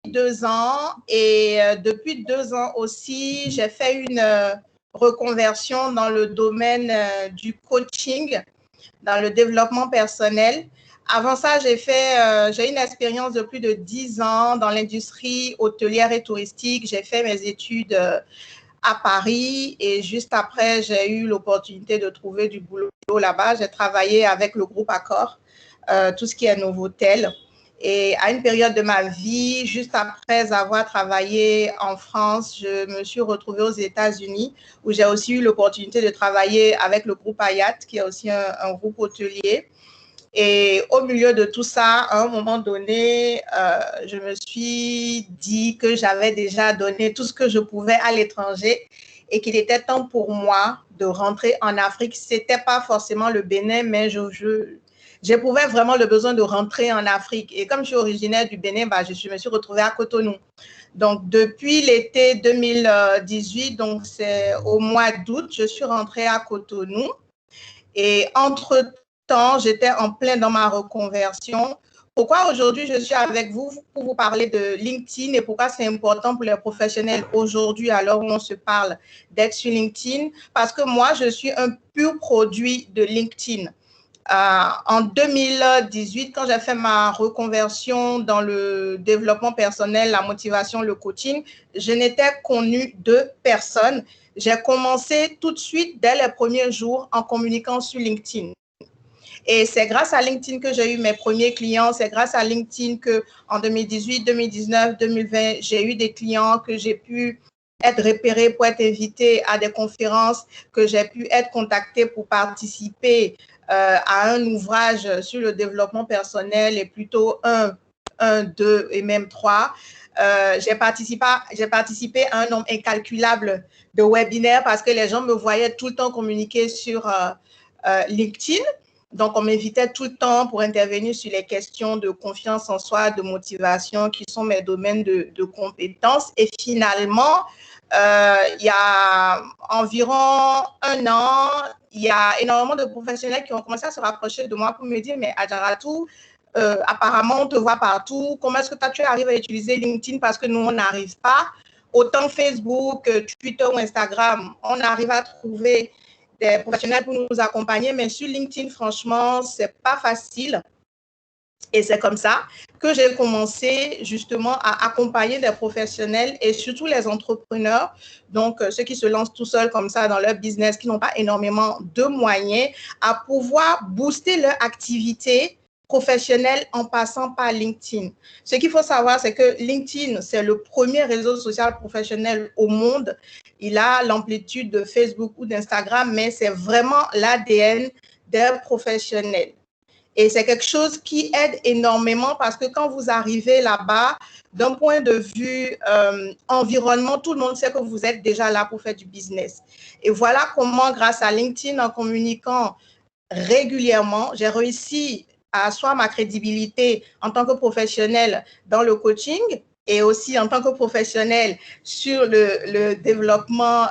2 ans et depuis 2 ans aussi, j'ai fait une reconversion dans le domaine du coaching, dans le développement personnel. Avant ça, j'ai une expérience de plus de 10 ans dans l'industrie hôtelière et touristique. J'ai fait mes études à Paris et juste après, j'ai eu l'opportunité de trouver du boulot là-bas. J'ai travaillé avec le groupe Accor, tout ce qui est Novotel. Et à une période de ma vie, juste après avoir travaillé en France, je me suis retrouvée aux États-Unis où j'ai aussi eu l'opportunité de travailler avec le groupe Hyatt, qui est aussi un groupe hôtelier. Et au milieu de tout ça, à un moment donné, je me suis dit que j'avais déjà donné tout ce que je pouvais à l'étranger et qu'il était temps pour moi de rentrer en Afrique. Ce n'était pas forcément le Bénin, mais j'éprouvais vraiment le besoin de rentrer en Afrique. Et comme je suis originaire du Bénin, je me suis retrouvée à Cotonou. Donc, depuis l'été 2018, donc c'est au mois d'août, je suis rentrée à Cotonou. Et entre-temps, j'étais en plein dans ma reconversion. Pourquoi aujourd'hui je suis avec vous pour vous parler de LinkedIn et pourquoi c'est important pour les professionnels aujourd'hui, alors où on se parle, d'être sur LinkedIn? Parce que moi, je suis un pur produit de LinkedIn. En 2018, quand j'ai fait ma reconversion dans le développement personnel, la motivation, le coaching, je n'étais connue de personne. J'ai commencé tout de suite, dès les premiers jours, en communiquant sur LinkedIn. Et c'est grâce à LinkedIn que j'ai eu mes premiers clients. C'est grâce à LinkedIn qu'en 2018, 2019, 2020, j'ai eu des clients, que j'ai pu être repérée pour être invitée à des conférences, que j'ai pu être contactée pour participer à un ouvrage sur le développement personnel et plutôt 2 et même 3. J'ai participé à un nombre incalculable de webinaires parce que les gens me voyaient tout le temps communiquer sur LinkedIn. Donc, on m'invitait tout le temps pour intervenir sur les questions de confiance en soi, de motivation, qui sont mes domaines de compétences. Et finalement, il y a environ 1 an, il y a énormément de professionnels qui ont commencé à se rapprocher de moi pour me dire, mais Adjaratou, apparemment, on te voit partout. Comment est-ce que toi, tu arrives à utiliser LinkedIn parce que nous, on n'arrive pas. Autant Facebook, Twitter ou Instagram, on arrive à trouver des professionnels pour nous accompagner, mais sur LinkedIn, franchement, ce n'est pas facile. Et c'est comme ça que j'ai commencé justement à accompagner des professionnels et surtout les entrepreneurs, donc ceux qui se lancent tout seuls comme ça dans leur business, qui n'ont pas énormément de moyens, à pouvoir booster leur activité professionnelle en passant par LinkedIn. Ce qu'il faut savoir, c'est que LinkedIn, c'est le premier réseau social professionnel au monde. Il a l'amplitude de Facebook ou d'Instagram, mais c'est vraiment l'ADN des professionnels. Et c'est quelque chose qui aide énormément parce que quand vous arrivez là-bas, d'un point de vue environnement, tout le monde sait que vous êtes déjà là pour faire du business. Et voilà comment, grâce à LinkedIn, en communiquant régulièrement, j'ai réussi à asseoir ma crédibilité en tant que professionnel dans le coaching et aussi en tant que professionnel sur le développement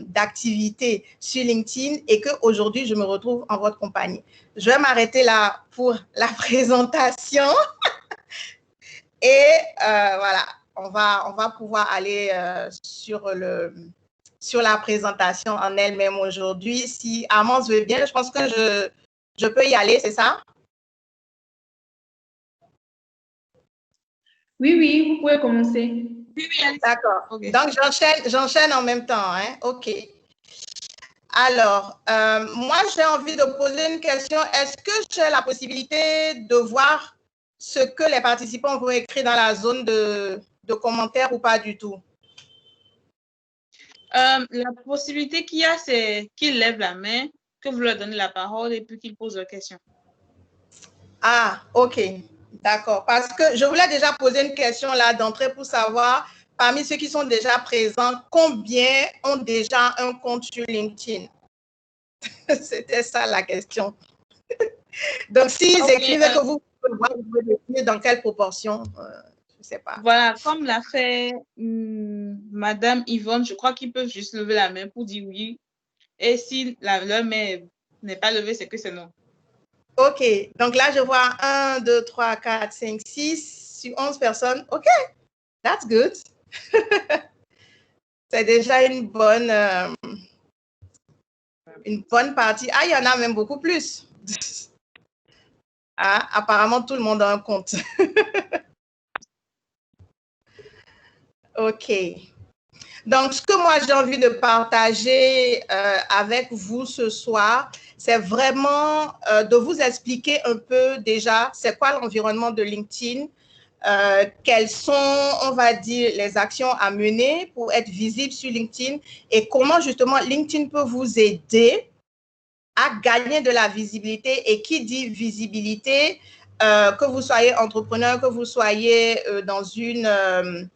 d'activités sur LinkedIn et qu'aujourd'hui, je me retrouve en votre compagnie. Je vais m'arrêter là pour la présentation et voilà, on va pouvoir aller sur la présentation en elle-même aujourd'hui. Si Amance veut bien, je pense que je peux y aller, c'est ça? Oui, oui, vous pouvez commencer. Oui, oui, d'accord. Okay. Donc, j'enchaîne en même temps. Hein? OK. Alors, moi, j'ai envie de poser une question. Est-ce que j'ai la possibilité de voir ce que les participants vont écrire dans la zone de commentaires ou pas du tout? La possibilité qu'il y a, c'est qu'ils lèvent la main, que vous leur donnez la parole et puis qu'ils posent leurs questions. Ah, OK. D'accord. Parce que je voulais déjà poser une question là d'entrée pour savoir, parmi ceux qui sont déjà présents, combien ont déjà un compte sur LinkedIn? C'était ça la question. Donc, s'ils écrivent que vous pouvez définir dans quelle proportion, je ne sais pas. Voilà, comme l'a fait Madame Yvonne, je crois qu'ils peuvent juste lever la main pour dire oui. Et si leur main n'est pas levée, c'est que c'est non. OK. Donc là, je vois 1, 2, 3, 4, 5, 6 sur 11 personnes. OK. That's good. C'est déjà une bonne partie. Ah, il y en a même beaucoup plus. Ah, apparemment, tout le monde a un compte. OK. Donc, ce que moi, j'ai envie de partager avec vous ce soir, c'est vraiment de vous expliquer un peu déjà c'est quoi l'environnement de LinkedIn, quelles sont, on va dire, les actions à mener pour être visible sur LinkedIn et comment justement LinkedIn peut vous aider à gagner de la visibilité. Et qui dit visibilité, que vous soyez entrepreneur, que vous soyez dans une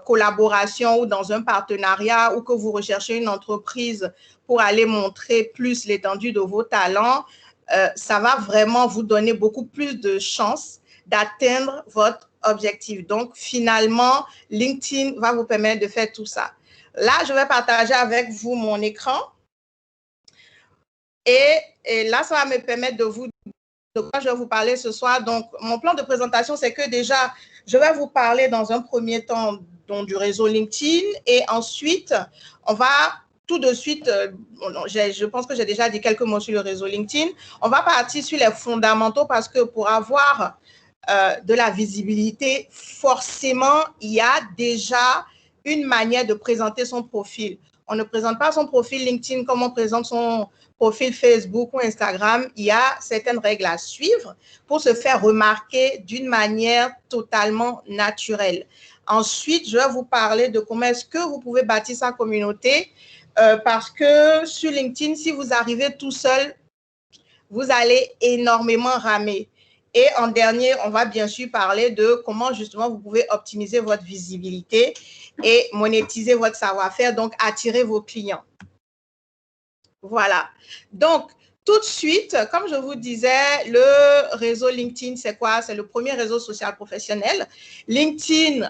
collaboration ou dans un partenariat ou que vous recherchez une entreprise pour aller montrer plus l'étendue de vos talents, ça va vraiment vous donner beaucoup plus de chances d'atteindre votre objectif. Donc, finalement, LinkedIn va vous permettre de faire tout ça. Là, je vais partager avec vous mon écran. Et là, ça va me permettre de quoi je vais vous parler ce soir. Donc, mon plan de présentation, c'est que déjà, je vais vous parler dans un premier temps donc, du réseau LinkedIn et ensuite, on va tout de suite, je pense que j'ai déjà dit quelques mots sur le réseau LinkedIn. On va partir sur les fondamentaux parce que pour avoir de la visibilité, forcément, il y a déjà une manière de présenter son profil. On ne présente pas son profil LinkedIn comme on présente son profil Facebook ou Instagram. Il y a certaines règles à suivre pour se faire remarquer d'une manière totalement naturelle. Ensuite, je vais vous parler de comment est-ce que vous pouvez bâtir sa communauté parce que sur LinkedIn, si vous arrivez tout seul, vous allez énormément ramer. Et en dernier, on va bien sûr parler de comment justement vous pouvez optimiser votre visibilité et monétiser votre savoir-faire, donc attirer vos clients. Voilà. Donc, tout de suite, comme je vous disais, le réseau LinkedIn, c'est quoi? C'est le premier réseau social professionnel. LinkedIn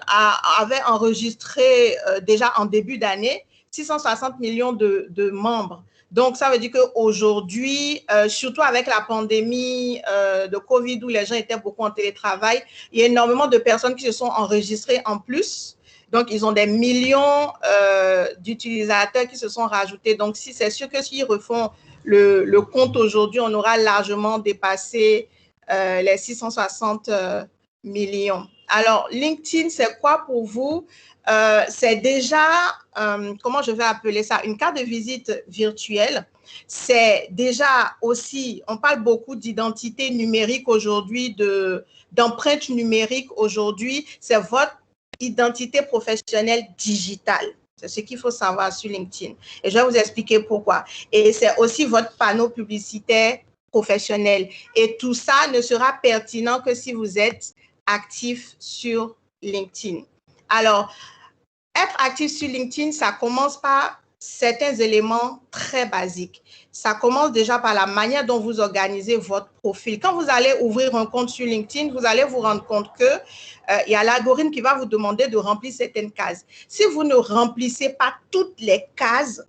avait enregistré déjà en début d'année 660 millions de membres. Donc, ça veut dire qu'aujourd'hui, surtout avec la pandémie de COVID où les gens étaient beaucoup en télétravail, il y a énormément de personnes qui se sont enregistrées en plus. Donc, ils ont des millions d'utilisateurs qui se sont rajoutés. Donc, si c'est sûr que s'ils refont le compte aujourd'hui, on aura largement dépassé les 660 millions. Alors, LinkedIn, c'est quoi pour vous? C'est déjà, comment je vais appeler ça, une carte de visite virtuelle. C'est déjà aussi, on parle beaucoup d'identité numérique aujourd'hui, d'empreinte numérique aujourd'hui. C'est votre identité professionnelle digitale. C'est ce qu'il faut savoir sur LinkedIn. Et je vais vous expliquer pourquoi. Et c'est aussi votre panneau publicitaire professionnel. Et tout ça ne sera pertinent que si vous êtes actif sur LinkedIn. Alors, être actif sur LinkedIn, ça commence par certains éléments très basiques. Ça commence déjà par la manière dont vous organisez votre profil. Quand vous allez ouvrir un compte sur LinkedIn, vous allez vous rendre compte que il y a l'algorithme qui va vous demander de remplir certaines cases. Si vous ne remplissez pas toutes les cases,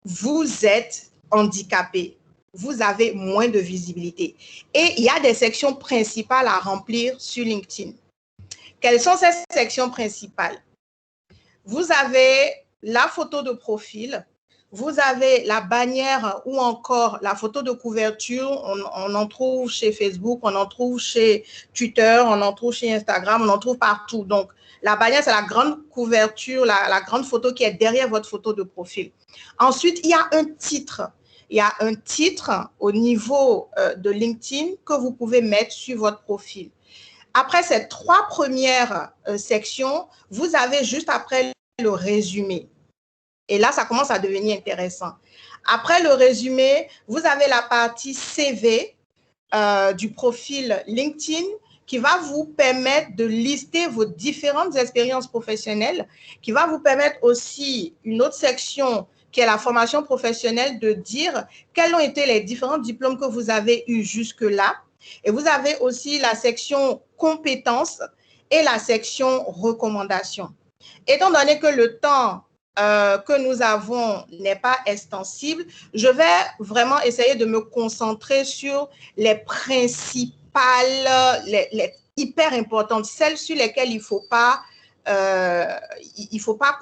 vous êtes handicapé. Vous avez moins de visibilité. Et il y a des sections principales à remplir sur LinkedIn. Quelles sont ces sections principales? Vous avez la photo de profil, vous avez la bannière ou encore la photo de couverture. On en trouve chez Facebook, on en trouve chez Twitter, on en trouve chez Instagram, on en trouve partout. Donc, la bannière, c'est la grande couverture, la grande photo qui est derrière votre photo de profil. Ensuite, il y a un titre. Il y a un titre au niveau de LinkedIn que vous pouvez mettre sur votre profil. Après ces trois premières sections, vous avez juste après le résumé. Et là, ça commence à devenir intéressant. Après le résumé, vous avez la partie CV du profil LinkedIn qui va vous permettre de lister vos différentes expériences professionnelles, qui va vous permettre aussi une autre section qui est la formation professionnelle de dire quels ont été les différents diplômes que vous avez eus jusque-là. Et vous avez aussi la section compétences et la section recommandations. Étant donné que le temps que nous avons n'est pas extensible, je vais vraiment essayer de me concentrer sur les principales, hyper importantes, celles sur lesquelles il faut pas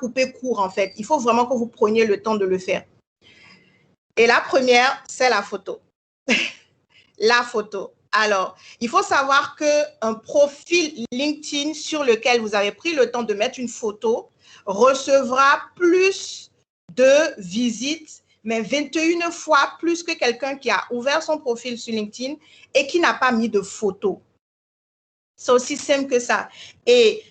couper court, en fait. Il faut vraiment que vous preniez le temps de le faire. Et la première, c'est la photo. La photo. Alors, il faut savoir qu'un profil LinkedIn sur lequel vous avez pris le temps de mettre une photo recevra plus de visites, mais 21 fois plus que quelqu'un qui a ouvert son profil sur LinkedIn et qui n'a pas mis de photo. C'est aussi simple que ça. Et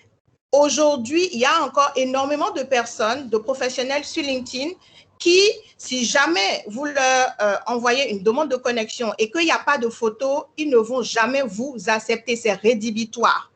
aujourd'hui, il y a encore énormément de personnes, de professionnels sur LinkedIn qui, si jamais vous leur envoyez une demande de connexion et qu'il n'y a pas de photo, ils ne vont jamais vous accepter. C'est rédhibitoire.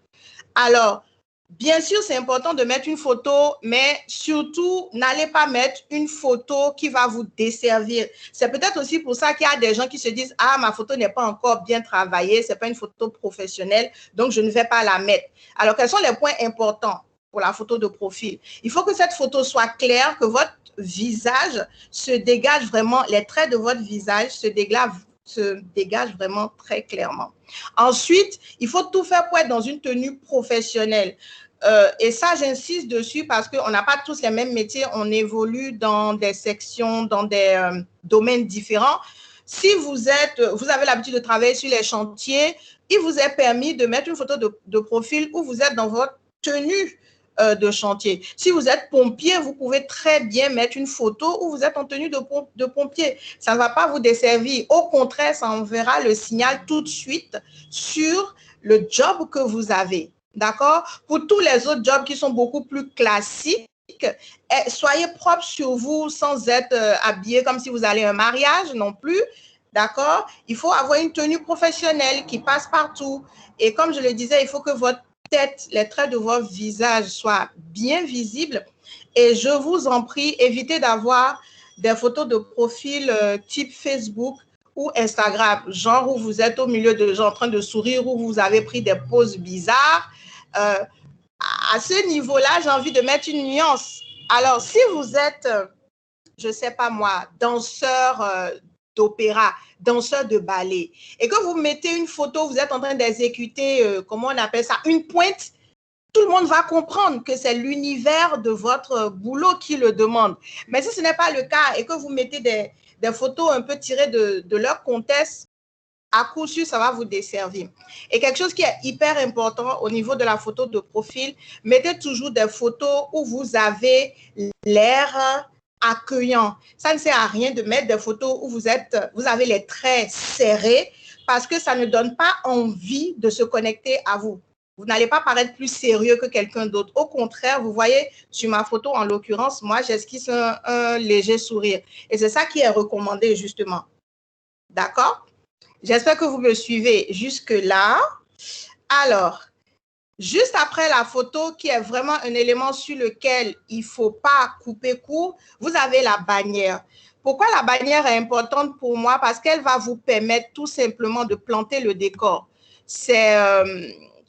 Alors, bien sûr, c'est important de mettre une photo, mais surtout, n'allez pas mettre une photo qui va vous desservir. C'est peut-être aussi pour ça qu'il y a des gens qui se disent « Ah, ma photo n'est pas encore bien travaillée, ce n'est pas une photo professionnelle, donc je ne vais pas la mettre. » Alors, quels sont les points importants pour la photo de profil? Il faut que cette photo soit claire, que votre visage se dégage vraiment, les traits de votre visage se dégagent vraiment très clairement. Ensuite, il faut tout faire pour être dans une tenue professionnelle. Et ça, j'insiste dessus parce qu'on n'a pas tous les mêmes métiers, on évolue dans des sections, dans des domaines différents. Si vous avez l'habitude de travailler sur les chantiers, il vous est permis de mettre une photo de profil où vous êtes dans votre tenue de chantier. Si vous êtes pompier, vous pouvez très bien mettre une photo où vous êtes en tenue de pompier. Ça ne va pas vous desservir. Au contraire, ça enverra le signal tout de suite sur le job que vous avez. D'accord? Pour tous les autres jobs qui sont beaucoup plus classiques, soyez propre sur vous sans être habillé comme si vous allez à un mariage non plus. D'accord? Il faut avoir une tenue professionnelle qui passe partout. Et comme je le disais, il faut que votre tête, les traits de votre visage soient bien visibles. Et je vous en prie, évitez d'avoir des photos de profil type Facebook ou Instagram, genre où vous êtes au milieu de gens en train de sourire, où vous avez pris des poses bizarres. À ce niveau-là, j'ai envie de mettre une nuance. Alors, si vous êtes, je ne sais pas moi, danseur d'opéra, danseur de ballet, et que vous mettez une photo, vous êtes en train d'exécuter, comment on appelle ça, une pointe, tout le monde va comprendre que c'est l'univers de votre boulot qui le demande. Mais si ce n'est pas le cas et que vous mettez des photos un peu tirées de leur contexte, à coup sûr, ça va vous desservir. Et quelque chose qui est hyper important au niveau de la photo de profil, mettez toujours des photos où vous avez l'air accueillant. Ça ne sert à rien de mettre des photos où vous avez les traits serrés parce que ça ne donne pas envie de se connecter à vous. Vous n'allez pas paraître plus sérieux que quelqu'un d'autre. Au contraire, vous voyez, sur ma photo, en l'occurrence, moi, j'esquisse un léger sourire. Et c'est ça qui est recommandé, justement. D'accord? J'espère que vous me suivez jusque-là. Alors, juste après la photo, qui est vraiment un élément sur lequel il ne faut pas couper court, vous avez la bannière. Pourquoi la bannière est importante pour moi? Parce qu'elle va vous permettre tout simplement de planter le décor. C'est...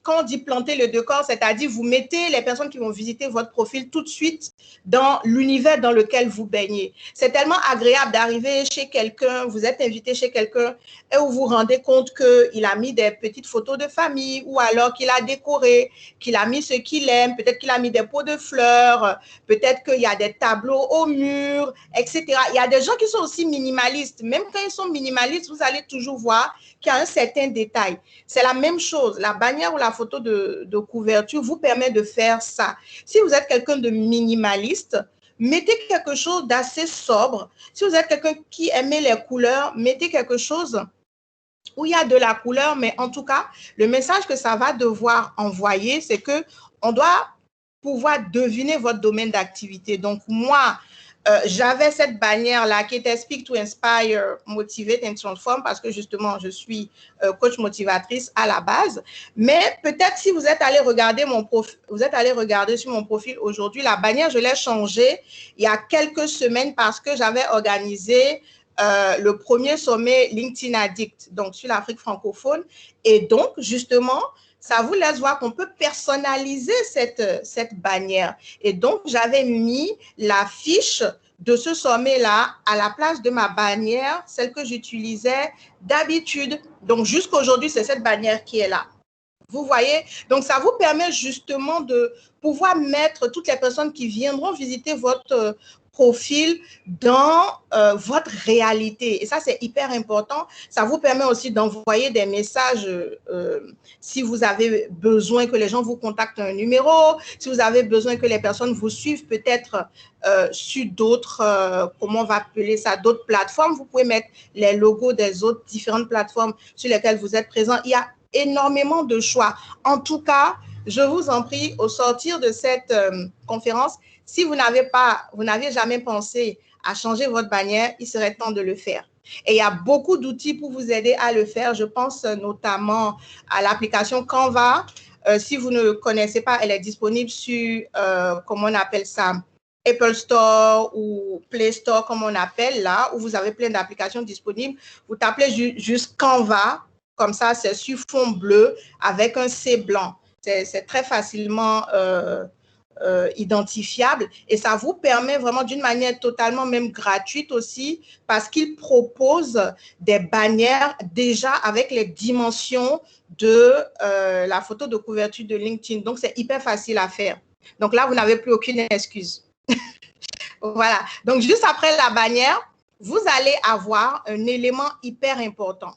quand on dit planter le décor, c'est-à-dire vous mettez les personnes qui vont visiter votre profil tout de suite dans l'univers dans lequel vous baignez. C'est tellement agréable d'arriver chez quelqu'un, vous êtes invité chez quelqu'un et vous vous rendez compte qu'il a mis des petites photos de famille ou alors qu'il a décoré, qu'il a mis ce qu'il aime, peut-être qu'il a mis des pots de fleurs, peut-être qu'il y a des tableaux au mur, etc. Il y a des gens qui sont aussi minimalistes. Même quand ils sont minimalistes, vous allez toujours voir qu'il y a un certain détail. C'est la même chose. La bannière ou la photo de couverture vous permet de faire ça. Si vous êtes quelqu'un de minimaliste, mettez quelque chose d'assez sobre. Si vous êtes quelqu'un qui aime les couleurs, mettez quelque chose où il y a de la couleur, mais en tout cas, le message que ça va devoir envoyer, c'est qu'on doit pouvoir deviner votre domaine d'activité. Donc, moi, j'avais cette bannière-là qui était Speak to Inspire, Motivate and Transform parce que justement, je suis coach motivatrice à la base. Mais peut-être si vous êtes allé regarder sur mon profil aujourd'hui, la bannière, je l'ai changée il y a quelques semaines parce que j'avais organisé le premier sommet LinkedIn Addict, donc sur l'Afrique francophone. Et donc, justement, ça vous laisse voir qu'on peut personnaliser cette bannière. Et donc, j'avais mis la fiche de ce sommet-là à la place de ma bannière, celle que j'utilisais d'habitude. Donc, jusqu'à aujourd'hui, c'est cette bannière qui est là. Vous voyez? Donc, ça vous permet justement de pouvoir mettre toutes les personnes qui viendront visiter votre profil dans votre réalité. Et ça, c'est hyper important. Ça vous permet aussi d'envoyer des messages si vous avez besoin que les gens vous contactent un numéro, si vous avez besoin que les personnes vous suivent peut-être sur d'autres, comment on va appeler ça, d'autres plateformes. Vous pouvez mettre les logos des autres différentes plateformes sur lesquelles vous êtes présent. Il y a énormément de choix. En tout cas, je vous en prie, au sortir de cette conférence, si vous n'avez jamais pensé à changer votre bannière, il serait temps de le faire. Et il y a beaucoup d'outils pour vous aider à le faire. Je pense notamment à l'application Canva. Si vous ne connaissez pas, elle est disponible sur, comment on appelle ça, Apple Store ou Play Store, comme on appelle là, où vous avez plein d'applications disponibles. Vous tapez juste Canva, comme ça, c'est sur fond bleu avec un C blanc. C'est très facilement identifiable et ça vous permet vraiment d'une manière totalement même gratuite aussi parce qu'il propose des bannières déjà avec les dimensions de la photo de couverture de LinkedIn. Donc, c'est hyper facile à faire. Donc là, vous n'avez plus aucune excuse. Voilà. Donc, juste après la bannière, vous allez avoir un élément hyper important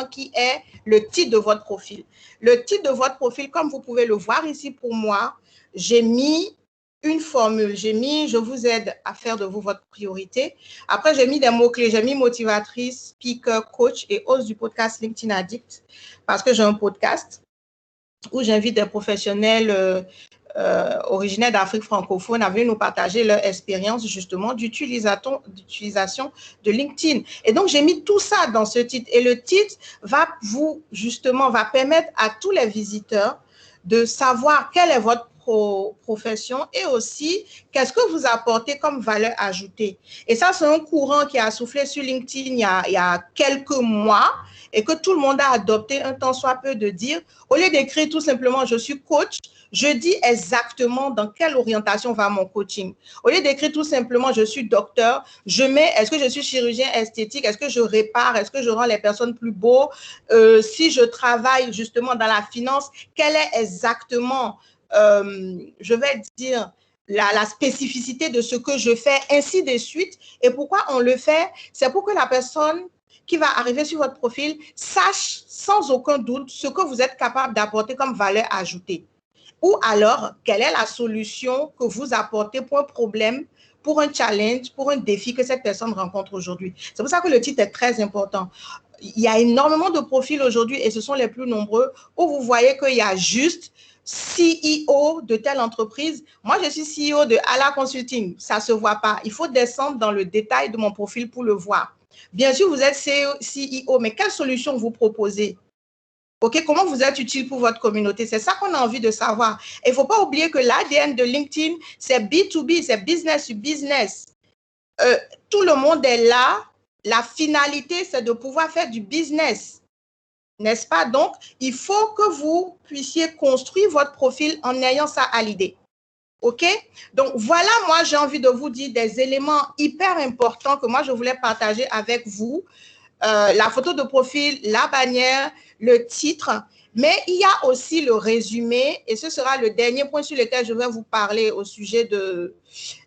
qui est le titre de votre profil. Le titre de votre profil, comme vous pouvez le voir ici pour moi, j'ai mis une formule. J'ai mis « Je vous aide à faire de vous votre priorité ». Après, j'ai mis des mots-clés. J'ai mis motivatrice, speaker, coach et host du podcast LinkedIn Addict parce que j'ai un podcast où j'invite des professionnels originaires d'Afrique francophone à venir nous partager leur expérience justement d'utilisation de LinkedIn. Et donc, j'ai mis tout ça dans ce titre. Et le titre va permettre à tous les visiteurs de savoir quelle est votre profession et aussi qu'est-ce que vous apportez comme valeur ajoutée. Et ça, c'est un courant qui a soufflé sur LinkedIn il y a quelques mois et que tout le monde a adopté un tant soit peu de dire, au lieu d'écrire tout simplement « je suis coach », je dis exactement dans quelle orientation va mon coaching. Au lieu d'écrire tout simplement « je suis docteur », je mets « est-ce que je suis chirurgien esthétique », est-ce que je répare, est-ce que je rends les personnes plus beaux, si je travaille justement dans la finance, quelle est exactement, je vais dire, la spécificité de ce que je fais, ainsi de suite. Et pourquoi on le fait? C'est pour que la personne qui va arriver sur votre profil sache sans aucun doute ce que vous êtes capable d'apporter comme valeur ajoutée. Ou alors, quelle est la solution que vous apportez pour un problème, pour un challenge, pour un défi que cette personne rencontre aujourd'hui. C'est pour ça que le titre est très important. Il y a énormément de profils aujourd'hui et ce sont les plus nombreux où vous voyez qu'il y a juste CEO de telle entreprise. Moi, je suis CEO de Ala Consulting. Ça ne se voit pas. Il faut descendre dans le détail de mon profil pour le voir. Bien sûr, vous êtes CEO, mais quelle solution vous proposez? OK, comment vous êtes utile pour votre communauté? C'est ça qu'on a envie de savoir. Et il ne faut pas oublier que l'ADN de LinkedIn, c'est B2B, c'est business to business. Tout le monde est là. La finalité, c'est de pouvoir faire du business. N'est-ce pas? Donc, il faut que vous puissiez construire votre profil en ayant ça à l'idée. OK? Donc, voilà, moi, j'ai envie de vous dire des éléments hyper importants que moi, je voulais partager avec vous. La photo de profil, la bannière, le titre, mais il y a aussi le résumé et ce sera le dernier point sur lequel je vais vous parler au sujet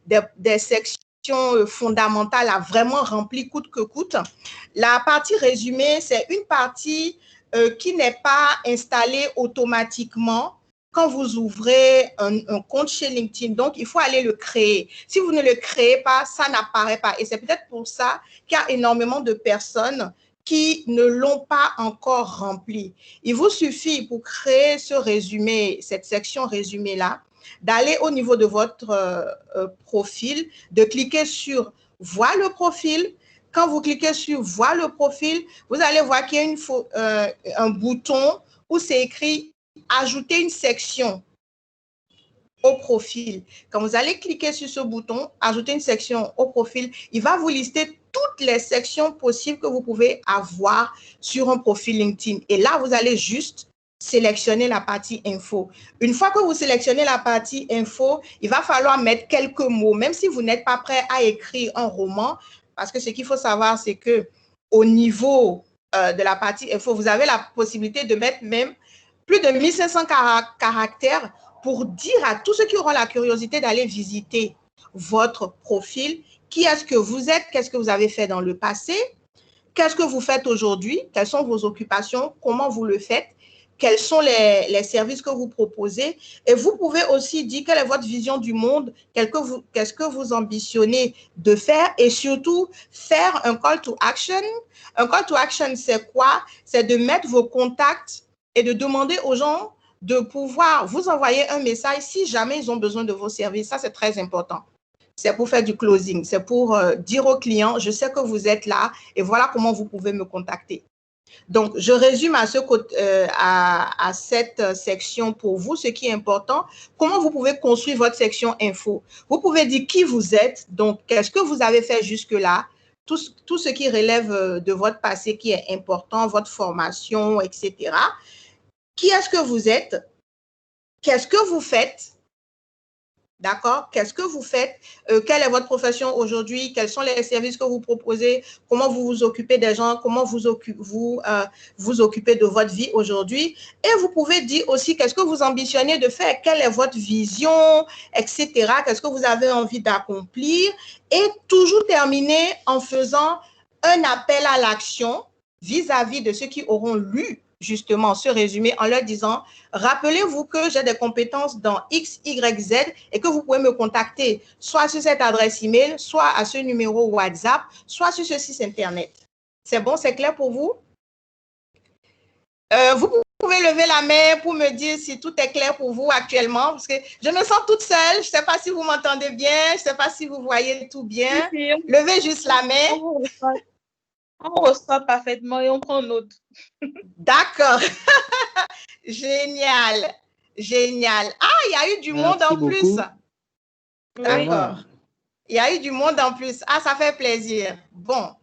des sections fondamentales à vraiment remplir coûte que coûte. La partie résumé, c'est une partie qui n'est pas installée automatiquement quand vous ouvrez un compte chez LinkedIn. Donc, il faut aller le créer. Si vous ne le créez pas, ça n'apparaît pas. Et c'est peut-être pour ça qu'il y a énormément de personnes qui ne l'ont pas encore rempli. Il vous suffit pour créer ce résumé, cette section résumé-là, d'aller au niveau de votre profil, de cliquer sur « Voir le profil ». Quand vous cliquez sur « Voir le profil », vous allez voir qu'il y a un bouton où c'est écrit « Ajouter une section » au profil. Quand vous allez cliquer sur ce bouton, ajouter une section au profil, il va vous lister toutes les sections possibles que vous pouvez avoir sur un profil LinkedIn. Et là, vous allez juste sélectionner la partie info. Une fois que vous sélectionnez la partie info, il va falloir mettre quelques mots, même si vous n'êtes pas prêt à écrire un roman, parce que ce qu'il faut savoir, c'est que au niveau de la partie info, vous avez la possibilité de mettre même plus de 1500 caractères pour dire à tous ceux qui auront la curiosité d'aller visiter votre profil, qui est-ce que vous êtes, qu'est-ce que vous avez fait dans le passé, qu'est-ce que vous faites aujourd'hui, quelles sont vos occupations, comment vous le faites, quels sont les services que vous proposez. Et vous pouvez aussi dire quelle est votre vision du monde, qu'est-ce que vous ambitionnez de faire et surtout faire un call to action. Un call to action, c'est quoi? C'est de mettre vos contacts et de demander aux gens de pouvoir vous envoyer un message si jamais ils ont besoin de vos services. Ça, c'est très important. C'est pour faire du closing, c'est pour dire aux clients, je sais que vous êtes là et voilà comment vous pouvez me contacter. Donc, je résume à cette section pour vous, ce qui est important. Comment vous pouvez construire votre section info? Vous pouvez dire qui vous êtes, donc qu'est-ce que vous avez fait jusque-là, tout ce qui relève de votre passé qui est important, votre formation, etc. Qui est-ce que vous êtes? Qu'est-ce que vous faites? D'accord? Qu'est-ce que vous faites? Quelle est votre profession aujourd'hui? Quels sont les services que vous proposez? Comment vous vous occupez des gens? Comment vous occupez de votre vie aujourd'hui? Et vous pouvez dire aussi qu'est-ce que vous ambitionnez de faire? Quelle est votre vision, etc. Qu'est-ce que vous avez envie d'accomplir? Et toujours terminer en faisant un appel à l'action vis-à-vis de ceux qui auront lu justement ce résumé en leur disant, rappelez-vous que j'ai des compétences dans X, Y, Z et que vous pouvez me contacter soit sur cette adresse email, soit à ce numéro WhatsApp, soit sur ce site Internet. C'est bon, c'est clair pour vous? Vous pouvez lever la main pour me dire si tout est clair pour vous actuellement, parce que je me sens toute seule. Je ne sais pas si vous m'entendez bien, je ne sais pas si vous voyez tout bien. Levez juste la main. On reçoit parfaitement et on prend note. D'accord. Génial. Génial. Ah, il y a eu du monde en plus. D'accord. Il y a eu du monde en plus. Ah, ça fait plaisir. Bon.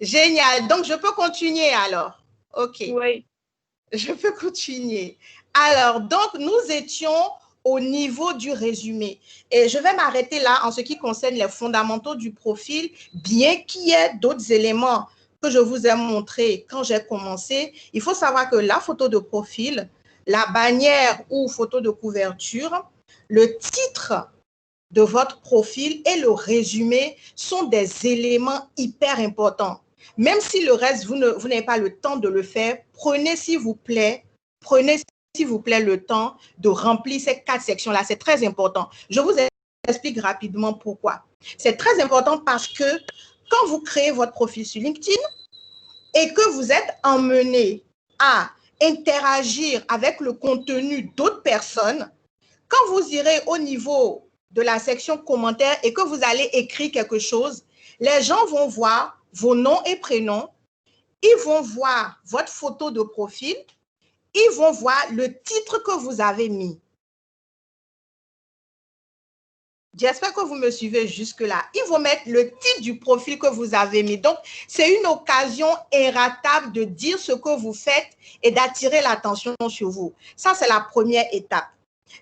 Génial. Donc, je peux continuer alors. OK. Oui. Je peux continuer. Alors, donc, nous étions au niveau du résumé. Et je vais m'arrêter là en ce qui concerne les fondamentaux du profil, bien qu'il y ait d'autres éléments que je vous ai montrés quand j'ai commencé. Il faut savoir que la photo de profil, la bannière ou photo de couverture, le titre de votre profil et le résumé sont des éléments hyper importants. Même si le reste, vous n'avez pas le temps de le faire, prenez s'il vous plaît le temps de remplir ces 4 sections-là. C'est très important. Je vous explique rapidement pourquoi. C'est très important parce que quand vous créez votre profil sur LinkedIn et que vous êtes emmené à interagir avec le contenu d'autres personnes, quand vous irez au niveau de la section commentaires et que vous allez écrire quelque chose, les gens vont voir vos noms et prénoms, ils vont voir votre photo de profil, ils vont voir le titre que vous avez mis. J'espère que vous me suivez jusque-là. Ils vont mettre le titre du profil que vous avez mis. Donc, c'est une occasion irratable de dire ce que vous faites et d'attirer l'attention sur vous. Ça, c'est la première étape.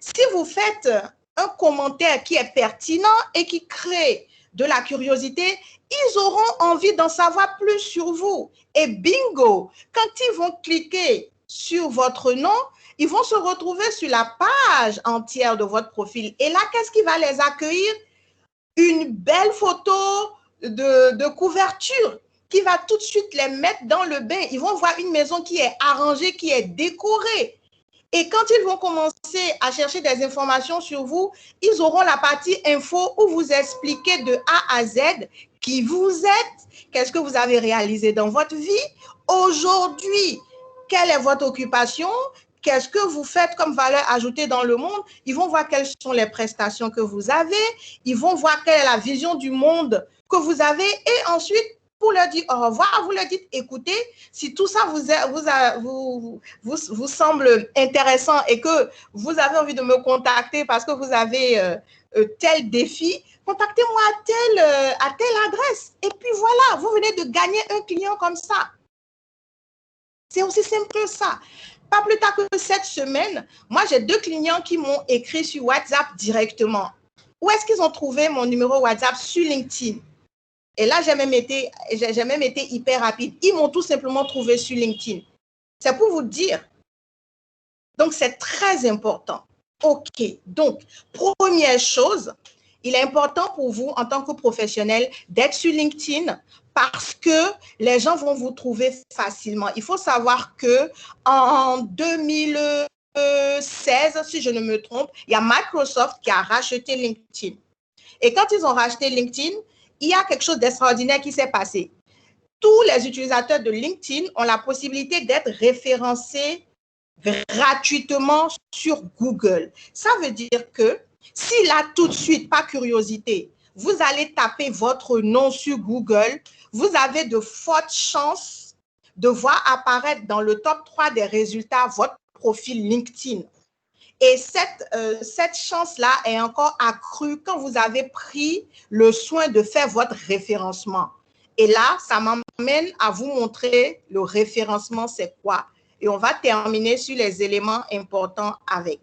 Si vous faites un commentaire qui est pertinent et qui crée de la curiosité, ils auront envie d'en savoir plus sur vous. Et bingo, quand ils vont cliquer sur votre nom, ils vont se retrouver sur la page entière de votre profil. Et là, qu'est-ce qui va les accueillir? Une belle photo de couverture qui va tout de suite les mettre dans le bain. Ils vont voir une maison qui est arrangée, qui est décorée. Et quand ils vont commencer à chercher des informations sur vous, ils auront la partie info où vous expliquez de A à Z qui vous êtes, qu'est-ce que vous avez réalisé dans votre vie. Aujourd'hui, quelle est votre occupation? Qu'est-ce que vous faites comme valeur ajoutée dans le monde? Ils vont voir quelles sont les prestations que vous avez. Ils vont voir quelle est la vision du monde que vous avez. Et ensuite, pour leur dire au revoir, vous leur dites, écoutez, si tout ça vous semble intéressant et que vous avez envie de me contacter parce que vous avez tel défi, contactez-moi à telle adresse. Et puis voilà, vous venez de gagner un client comme ça. C'est aussi simple que ça. Pas plus tard que cette semaine, moi, j'ai 2 clients qui m'ont écrit sur WhatsApp directement. Où est-ce qu'ils ont trouvé mon numéro WhatsApp? Sur LinkedIn. Et là, j'ai même été hyper rapide. Ils m'ont tout simplement trouvé sur LinkedIn. C'est pour vous dire Donc, c'est très important. OK. Donc, première chose, il est important pour vous, en tant que professionnel, d'être sur LinkedIn parce que les gens vont vous trouver facilement. Il faut savoir qu'en 2016, si je ne me trompe, il y a Microsoft qui a racheté LinkedIn. Et quand ils ont racheté LinkedIn, il y a quelque chose d'extraordinaire qui s'est passé. Tous les utilisateurs de LinkedIn ont la possibilité d'être référencés gratuitement sur Google. Ça veut dire que si là, tout de suite, par curiosité, vous allez taper votre nom sur Google, vous avez de fortes chances de voir apparaître dans le top 3 des résultats votre profil LinkedIn. Et cette chance-là est encore accrue quand vous avez pris le soin de faire votre référencement. Et là, ça m'amène à vous montrer le référencement, c'est quoi. Et on va terminer sur les éléments importants avec.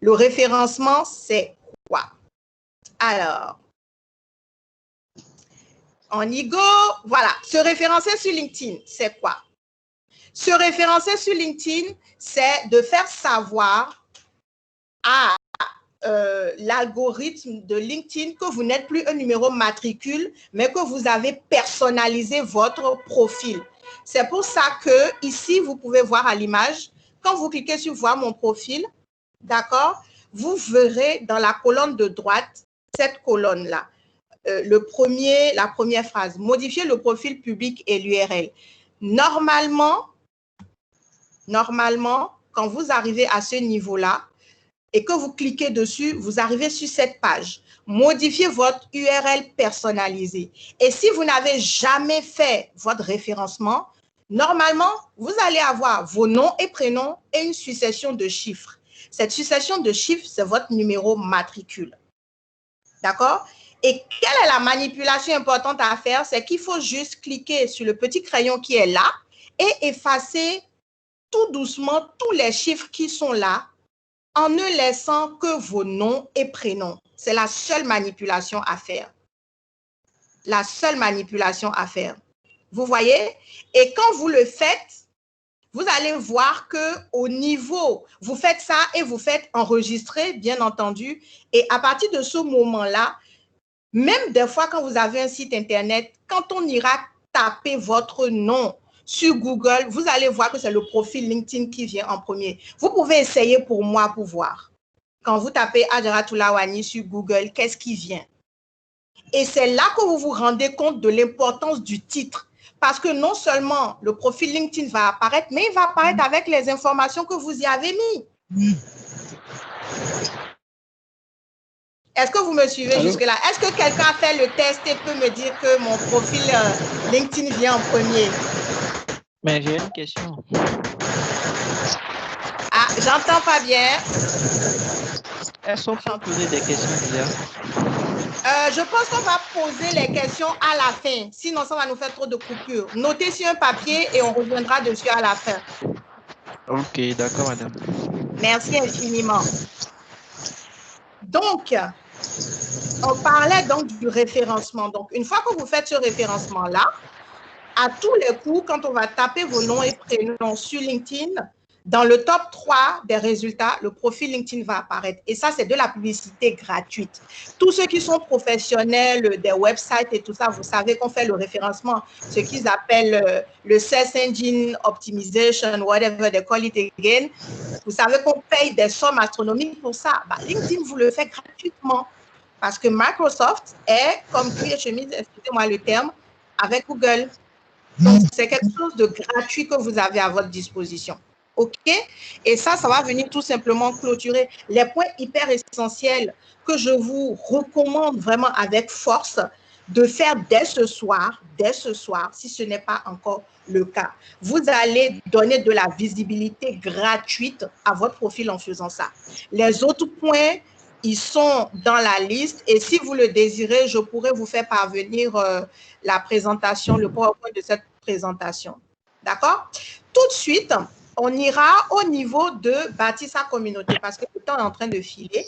Le référencement, c'est quoi? Alors, on y go. Voilà, se référencer sur LinkedIn, c'est quoi? Se référencer sur LinkedIn, c'est de faire savoir à l'algorithme de LinkedIn que vous n'êtes plus un numéro matricule, mais que vous avez personnalisé votre profil. C'est pour ça que ici, vous pouvez voir à l'image, quand vous cliquez sur « Voir mon profil », d'accord, vous verrez dans la colonne de droite, cette colonne-là, la première phrase, « Modifier le profil public et l'URL ». Normalement, quand vous arrivez à ce niveau-là, et que vous cliquez dessus, vous arrivez sur cette page. Modifiez votre URL personnalisée. Et si vous n'avez jamais fait votre référencement, normalement, vous allez avoir vos noms et prénoms et une succession de chiffres. Cette succession de chiffres, c'est votre numéro matricule. D'accord? Et quelle est la manipulation importante à faire? C'est qu'il faut juste cliquer sur le petit crayon qui est là et effacer tout doucement tous les chiffres qui sont là en ne laissant que vos noms et prénoms. C'est la seule manipulation à faire. La seule manipulation à faire. Vous voyez? Et quand vous le faites, vous allez voir qu'au niveau, vous faites ça et vous faites enregistrer, bien entendu. Et à partir de ce moment-là, même des fois quand vous avez un site Internet, quand on ira taper votre nom sur Google, vous allez voir que c'est le profil LinkedIn qui vient en premier. Vous pouvez essayer pour moi pour voir. Quand vous tapez Adjaratou Lawani sur Google, qu'est-ce qui vient? Et c'est là que vous vous rendez compte de l'importance du titre. Parce que non seulement le profil LinkedIn va apparaître, mais il va apparaître avec les informations que vous y avez mis. Est-ce que vous me suivez jusque-là? Est-ce que quelqu'un a fait le test et peut me dire que mon profil LinkedIn vient en premier? Mais j'ai une question. Ah, j'entends pas bien. Est-ce qu'on peut poser des questions déjà? Je pense qu'on va poser les questions à la fin. Sinon, ça va nous faire trop de coupures. Notez sur un papier et on reviendra dessus à la fin. Ok, d'accord, madame. Merci infiniment. Donc, on parlait donc du référencement. Donc, une fois que vous faites ce référencement-là, à tous les coups, quand on va taper vos noms et prénoms sur LinkedIn, dans le top 3 des résultats, le profil LinkedIn va apparaître. Et ça, c'est de la publicité gratuite. Tous ceux qui sont professionnels des websites et tout ça, vous savez qu'on fait le référencement, ce qu'ils appellent le Search Engine Optimization, whatever they call it again. Vous savez qu'on paye des sommes astronomiques pour ça. Bah, LinkedIn vous le fait gratuitement parce que Microsoft est, comme cuir et chemise, excusez-moi le terme, avec Google. Donc, c'est quelque chose de gratuit que vous avez à votre disposition. OK? Et ça va venir tout simplement clôturer les points hyper essentiels que je vous recommande vraiment avec force de faire dès ce soir, si ce n'est pas encore le cas. Vous allez donner de la visibilité gratuite à votre profil en faisant ça. Les autres points, ils sont dans la liste et si vous le désirez, je pourrais vous faire parvenir la présentation, le PowerPoint de cette présentation. D'accord? Tout de suite, on ira au niveau de bâtir sa communauté parce que le temps est en train de filer.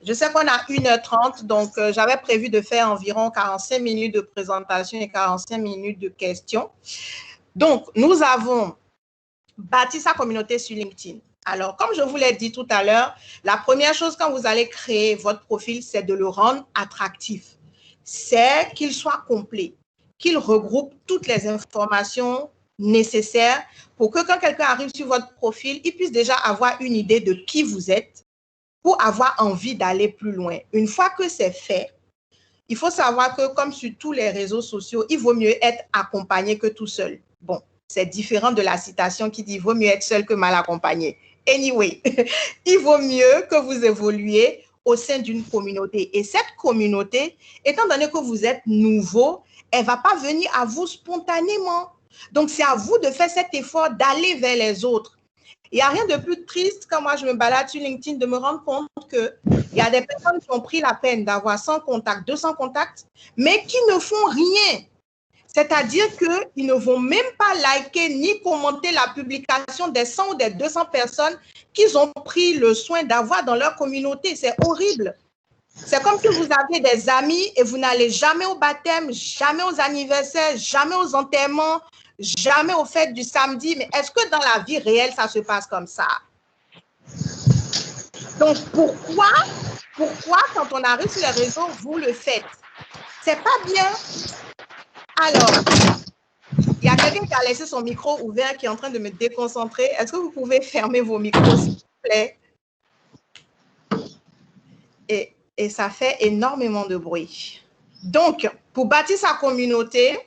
Je sais qu'on a 1h30, donc j'avais prévu de faire environ 45 minutes de présentation et 45 minutes de questions. Donc, nous avons bâti sa communauté sur LinkedIn. Alors, comme je vous l'ai dit tout à l'heure, la première chose quand vous allez créer votre profil, c'est de le rendre attractif. C'est qu'il soit complet, qu'il regroupe toutes les informations nécessaires pour que quand quelqu'un arrive sur votre profil, il puisse déjà avoir une idée de qui vous êtes pour avoir envie d'aller plus loin. Une fois que c'est fait, il faut savoir que comme sur tous les réseaux sociaux, il vaut mieux être accompagné que tout seul. Bon, c'est différent de la citation qui dit « vaut mieux être seul que mal accompagné ». Anyway, il vaut mieux que vous évoluiez au sein d'une communauté. Et cette communauté, étant donné que vous êtes nouveau, elle ne va pas venir à vous spontanément. Donc, c'est à vous de faire cet effort d'aller vers les autres. Il n'y a rien de plus triste quand moi je me balade sur LinkedIn de me rendre compte qu'il y a des personnes qui ont pris la peine d'avoir 100 contacts, 200 contacts, mais qui ne font rien. C'est-à-dire qu'ils ne vont même pas liker ni commenter la publication des 100 ou des 200 personnes qu'ils ont pris le soin d'avoir dans leur communauté. C'est horrible. C'est comme si vous aviez des amis et vous n'allez jamais au baptême, jamais aux anniversaires, jamais aux enterrements, jamais aux fêtes du samedi. Mais est-ce que dans la vie réelle, ça se passe comme ça? Donc, pourquoi quand on arrive sur les réseaux, vous le faites? C'est pas bien. Alors, il y a quelqu'un qui a laissé son micro ouvert qui est en train de me déconcentrer. Est-ce que vous pouvez fermer vos micros, s'il vous plaît? Et ça fait énormément de bruit. Donc, pour bâtir sa communauté,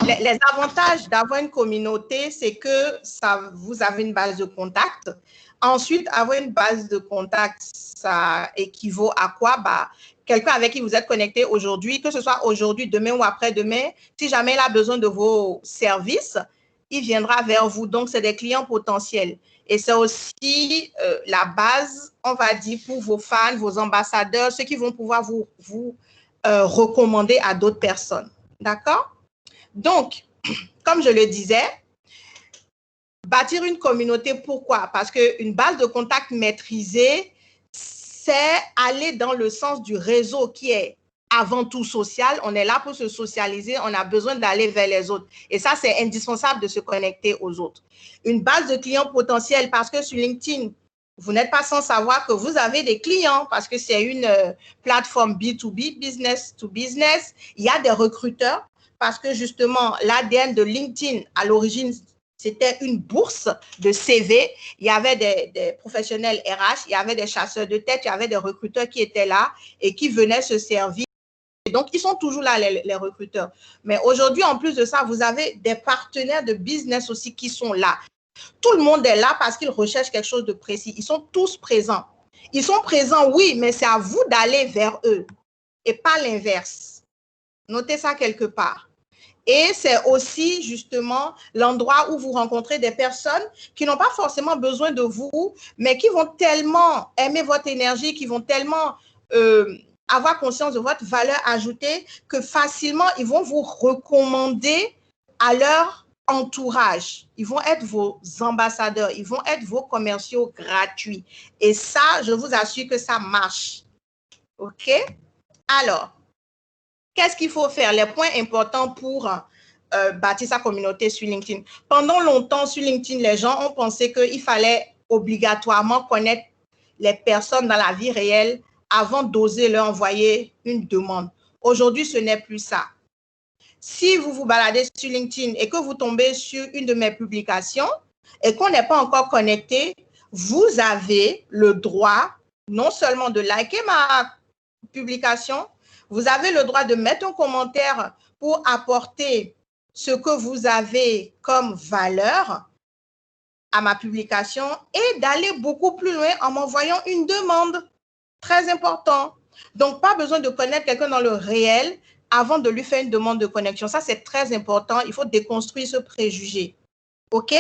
les avantages d'avoir une communauté, c'est que vous avez une base de contact. Ensuite, avoir une base de contact, ça équivaut à quoi? Quelqu'un avec qui vous êtes connecté aujourd'hui, que ce soit aujourd'hui, demain ou après-demain, si jamais il a besoin de vos services, il viendra vers vous. Donc, c'est des clients potentiels. Et c'est aussi la base, on va dire, pour vos fans, vos ambassadeurs, ceux qui vont pouvoir vous recommander à d'autres personnes. D'accord? Donc, comme je le disais, bâtir une communauté, pourquoi? Parce qu'une base de contact maîtrisée, c'est aller dans le sens du réseau qui est avant tout social. On est là pour se socialiser, on a besoin d'aller vers les autres. Et ça, c'est indispensable de se connecter aux autres. Une base de clients potentiels, parce que sur LinkedIn, vous n'êtes pas sans savoir que vous avez des clients, parce que c'est une plateforme B2B, business to business. Il y a des recruteurs, parce que justement, l'ADN de LinkedIn, à l'origine, c'était une bourse de CV. Il y avait des professionnels RH, il y avait des chasseurs de tête, il y avait des recruteurs qui étaient là et qui venaient se servir. Et donc, ils sont toujours là, les recruteurs. Mais aujourd'hui, en plus de ça, vous avez des partenaires de business aussi qui sont là. Tout le monde est là parce qu'ils recherchent quelque chose de précis. Ils sont tous présents. Ils sont présents, oui, mais c'est à vous d'aller vers eux et pas l'inverse. Notez ça quelque part. Et c'est aussi justement l'endroit où vous rencontrez des personnes qui n'ont pas forcément besoin de vous, mais qui vont tellement aimer votre énergie, qui vont tellement avoir conscience de votre valeur ajoutée que facilement, ils vont vous recommander à leur entourage. Ils vont être vos ambassadeurs, ils vont être vos commerciaux gratuits. Et ça, je vous assure que ça marche. OK? Alors, qu'est-ce qu'il faut faire? Les points importants pour bâtir sa communauté sur LinkedIn. Pendant longtemps, sur LinkedIn, les gens ont pensé qu'il fallait obligatoirement connaître les personnes dans la vie réelle avant d'oser leur envoyer une demande. Aujourd'hui, ce n'est plus ça. Si vous vous baladez sur LinkedIn et que vous tombez sur une de mes publications et qu'on n'est pas encore connecté, vous avez le droit non seulement de liker ma publication, vous avez le droit de mettre un commentaire pour apporter ce que vous avez comme valeur à ma publication et d'aller beaucoup plus loin en m'envoyant une demande. Très important. Donc, pas besoin de connaître quelqu'un dans le réel avant de lui faire une demande de connexion. Ça, c'est très important. Il faut déconstruire ce préjugé. OK?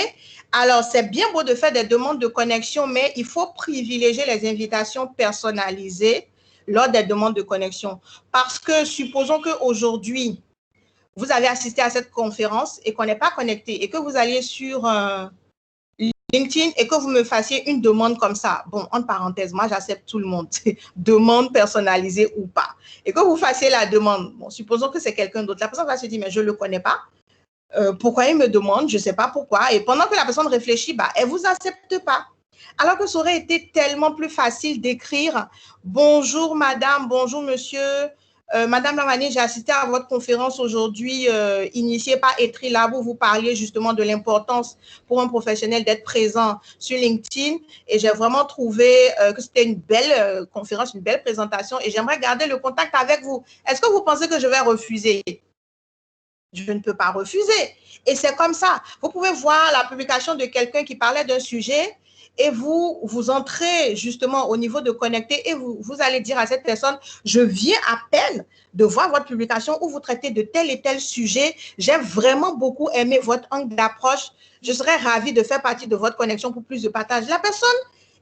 Alors, c'est bien beau de faire des demandes de connexion, mais il faut privilégier les invitations personnalisées lors des demandes de connexion. Parce que supposons qu'aujourd'hui, vous avez assisté à cette conférence et qu'on n'est pas connecté et que vous alliez sur LinkedIn et que vous me fassiez une demande comme ça. Bon, entre parenthèses, moi, j'accepte tout le monde. Demande personnalisée ou pas. Et que vous fassiez la demande. Bon, supposons que c'est quelqu'un d'autre. La personne va se dire, mais je ne le connais pas. Pourquoi il me demande? Je ne sais pas pourquoi. Et pendant que la personne réfléchit, bah, elle ne vous accepte pas. Alors que ça aurait été tellement plus facile d'écrire « Bonjour madame, bonjour monsieur, madame Lamani, j'ai assisté à votre conférence aujourd'hui initiée par Etrila, où vous parliez justement de l'importance pour un professionnel d'être présent sur LinkedIn et j'ai vraiment trouvé que c'était une belle conférence, une belle présentation et j'aimerais garder le contact avec vous. Est-ce que vous pensez que je vais refuser ?» Je ne peux pas refuser. Et c'est comme ça. Vous pouvez voir la publication de quelqu'un qui parlait d'un sujet et vous entrez justement au niveau de connecter et vous allez dire à cette personne, je viens à peine de voir votre publication où vous traitez de tel et tel sujet. J'ai vraiment beaucoup aimé votre angle d'approche. Je serais ravie de faire partie de votre connexion pour plus de partage. La personne,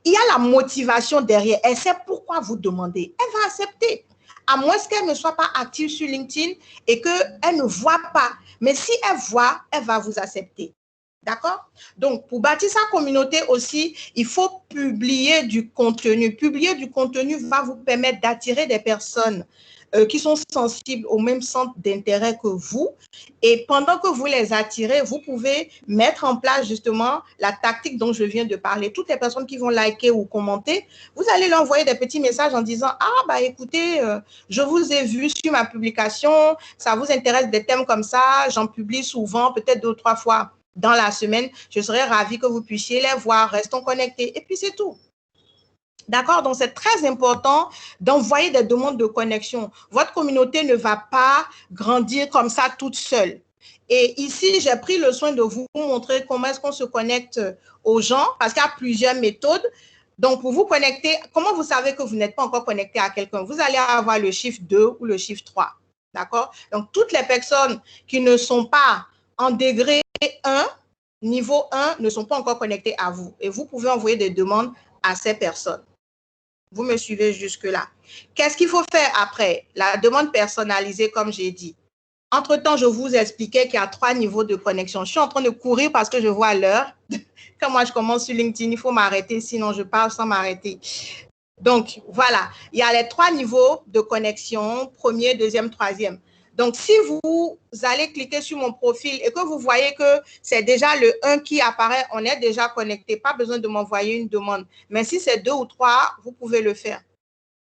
il y a la motivation derrière. Elle sait pourquoi vous demandez. Elle va accepter. À moins qu'elle ne soit pas active sur LinkedIn et qu'elle ne voit pas. Mais si elle voit, elle va vous accepter. D'accord? Donc, pour bâtir sa communauté aussi, il faut publier du contenu. Publier du contenu va vous permettre d'attirer des personnes qui sont sensibles au même centre d'intérêt que vous. Et pendant que vous les attirez, vous pouvez mettre en place justement la tactique dont je viens de parler. Toutes les personnes qui vont liker ou commenter, vous allez leur envoyer des petits messages en disant « Ah, bah écoutez, je vous ai vu sur ma publication, ça vous intéresse des thèmes comme ça, j'en publie souvent, peut-être 2 ou 3 fois dans la semaine. Je serais ravie que vous puissiez les voir, restons connectés. » Et puis c'est tout. D'accord? Donc, c'est très important d'envoyer des demandes de connexion. Votre communauté ne va pas grandir comme ça toute seule. Et ici, j'ai pris le soin de vous montrer comment est-ce qu'on se connecte aux gens, parce qu'il y a plusieurs méthodes. Donc, pour vous connecter, comment vous savez que vous n'êtes pas encore connecté à quelqu'un? Vous allez avoir le chiffre 2 ou le chiffre 3. D'accord? Donc, toutes les personnes qui ne sont pas en degré 1, niveau 1, ne sont pas encore connectées à vous. Et vous pouvez envoyer des demandes à ces personnes. Vous me suivez jusque-là. Qu'est-ce qu'il faut faire après? La demande personnalisée, comme j'ai dit. Entre-temps, je vous expliquais qu'il y a 3 niveaux de connexion. Je suis en train de courir parce que je vois l'heure. Quand moi, je commence sur LinkedIn, il faut m'arrêter, sinon je parle sans m'arrêter. Donc, voilà. Il y a les 3 niveaux de connexion, premier, deuxième, troisième. Donc, si vous allez cliquer sur mon profil et que vous voyez que c'est déjà le 1 qui apparaît, on est déjà connecté. Pas besoin de m'envoyer une demande. Mais si c'est 2 ou 3, vous pouvez le faire.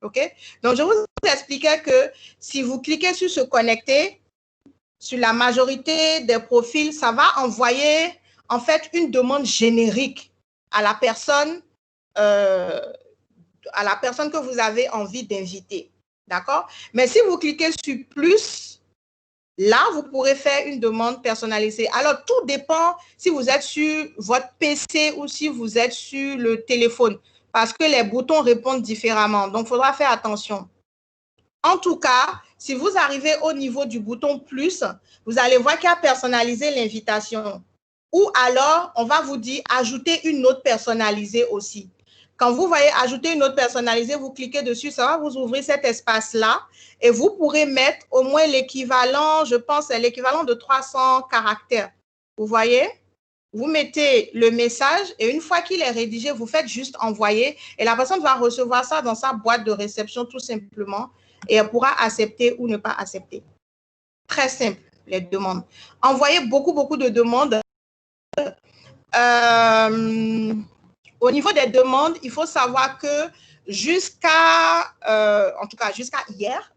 OK? Donc, je vous expliquais que si vous cliquez sur se connecter, sur la majorité des profils, ça va envoyer en fait une demande générique à la personne que vous avez envie d'inviter. D'accord? Mais si vous cliquez sur plus, là, vous pourrez faire une demande personnalisée. Alors, tout dépend si vous êtes sur votre PC ou si vous êtes sur le téléphone, parce que les boutons répondent différemment. Donc, il faudra faire attention. En tout cas, si vous arrivez au niveau du bouton plus, vous allez voir qu'il y a personnalisé l'invitation. Ou alors, on va vous dire ajouter une note personnalisée aussi. Quand vous voyez ajouter une note personnalisée, vous cliquez dessus, ça va vous ouvrir cet espace-là et vous pourrez mettre au moins l'équivalent, je pense, c'est l'équivalent de 300 caractères. Vous voyez? Vous mettez le message et une fois qu'il est rédigé, vous faites juste envoyer et la personne va recevoir ça dans sa boîte de réception tout simplement et elle pourra accepter ou ne pas accepter. Très simple, les demandes. Envoyez beaucoup de demandes. Au niveau des demandes, il faut savoir que en tout cas jusqu'à hier,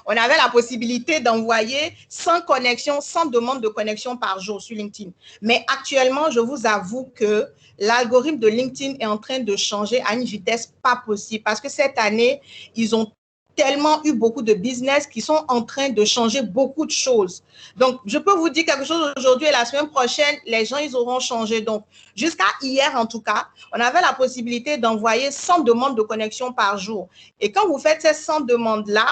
on avait la possibilité d'envoyer 100 connexions, 100 demandes de connexion par jour sur LinkedIn. Mais actuellement, je vous avoue que l'algorithme de LinkedIn est en train de changer à une vitesse pas possible parce que cette année, ils ont tellement eu beaucoup de business qui sont en train de changer beaucoup de choses. Donc, je peux vous dire quelque chose aujourd'hui et la semaine prochaine, les gens, ils auront changé. Donc, jusqu'à hier, en tout cas, on avait la possibilité d'envoyer 100 demandes de connexion par jour. Et quand vous faites ces 100 demandes-là,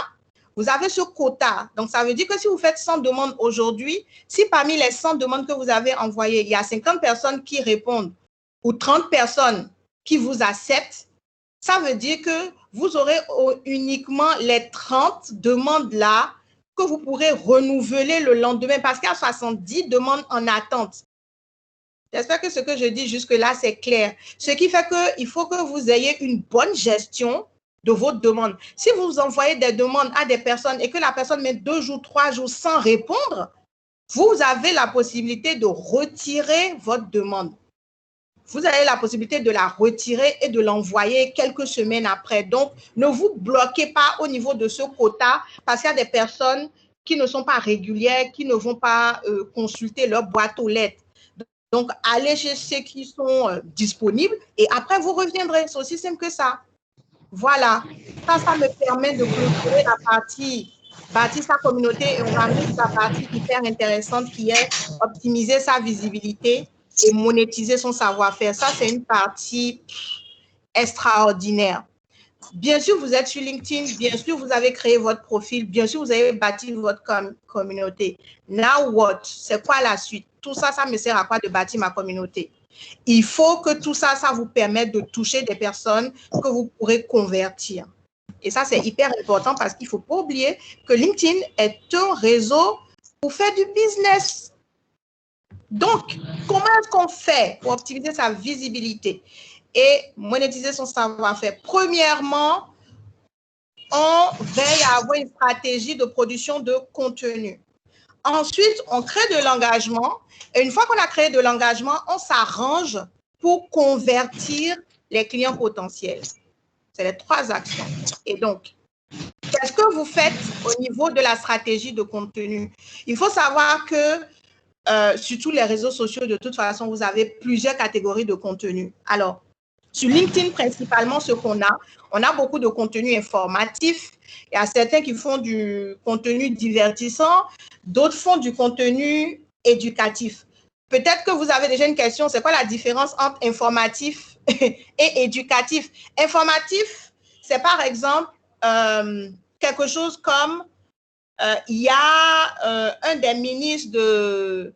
vous avez ce quota. Donc, ça veut dire que si vous faites 100 demandes aujourd'hui, si parmi les 100 demandes que vous avez envoyées, il y a 50 personnes qui répondent ou 30 personnes qui vous acceptent, ça veut dire que vous aurez uniquement les 30 demandes-là que vous pourrez renouveler le lendemain parce qu'il y a 70 demandes en attente. J'espère que ce que je dis jusque-là, c'est clair. Ce qui fait qu'il faut que vous ayez une bonne gestion de vos demandes. Si vous envoyez des demandes à des personnes et que la personne met 2 jours, 3 jours sans répondre, vous avez la possibilité de retirer votre demande. Vous avez la possibilité de la retirer et de l'envoyer quelques semaines après. Donc, ne vous bloquez pas au niveau de ce quota parce qu'il y a des personnes qui ne sont pas régulières, qui ne vont pas consulter leur boîte aux lettres. Donc, allez chez ceux qui sont disponibles et après, vous reviendrez. C'est aussi simple que ça. Voilà. Ça me permet de clôturer la partie bâtir sa communauté et on va mettre la partie hyper intéressante qui est optimiser sa visibilité et monétiser son savoir-faire. Ça, c'est une partie extraordinaire. Bien sûr, vous êtes sur LinkedIn, bien sûr, vous avez créé votre profil, bien sûr, vous avez bâti votre communauté. Now what? C'est quoi la suite? Tout ça, ça me sert à quoi de bâtir ma communauté? Il faut que tout ça, ça vous permette de toucher des personnes que vous pourrez convertir. Et ça, c'est hyper important parce qu'il ne faut pas oublier que LinkedIn est un réseau pour faire du business. Donc, comment est-ce qu'on fait pour optimiser sa visibilité et monétiser son savoir-faire? Premièrement, on veille à avoir une stratégie de production de contenu. Ensuite, on crée de l'engagement. Et une fois qu'on a créé de l'engagement, on s'arrange pour convertir les clients potentiels. C'est les 3 actions. Et donc, qu'est-ce que vous faites au niveau de la stratégie de contenu? Il faut savoir que sur tous les réseaux sociaux, de toute façon, vous avez plusieurs catégories de contenu. Alors, sur LinkedIn, principalement, ce qu'on a, on a beaucoup de contenu informatif. Il y a certains qui font du contenu divertissant, d'autres font du contenu éducatif. Peut-être que vous avez déjà une question, c'est quoi la différence entre informatif et éducatif? Informatif, c'est par exemple quelque chose comme il y a un des ministres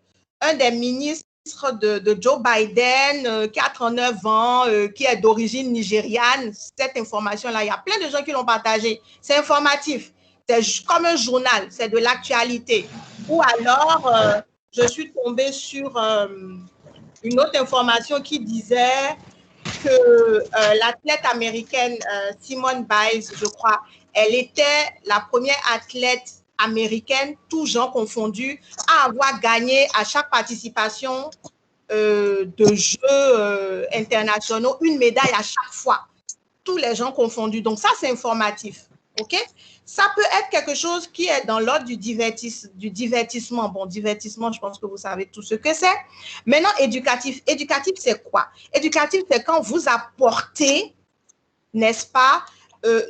de Joe Biden qui a 39 ans, qui est d'origine nigériane. Cette information-là, il y a plein de gens qui l'ont partagée. C'est informatif. C'est comme un journal, c'est de l'actualité. Ou alors, je suis tombée sur une autre information qui disait que l'athlète américaine Simone Biles, je crois, elle était la première athlète américaine, tous genres confondus, à avoir gagné à chaque participation de jeux internationaux une médaille à chaque fois, tous les gens confondus. Donc ça, c'est informatif. OK? Ça peut être quelque chose qui est dans l'ordre du divertissement. Bon, divertissement, je pense que vous savez tout ce que c'est. Maintenant, éducatif. Éducatif, c'est quoi? Éducatif, c'est quand vous apportez, n'est-ce pas,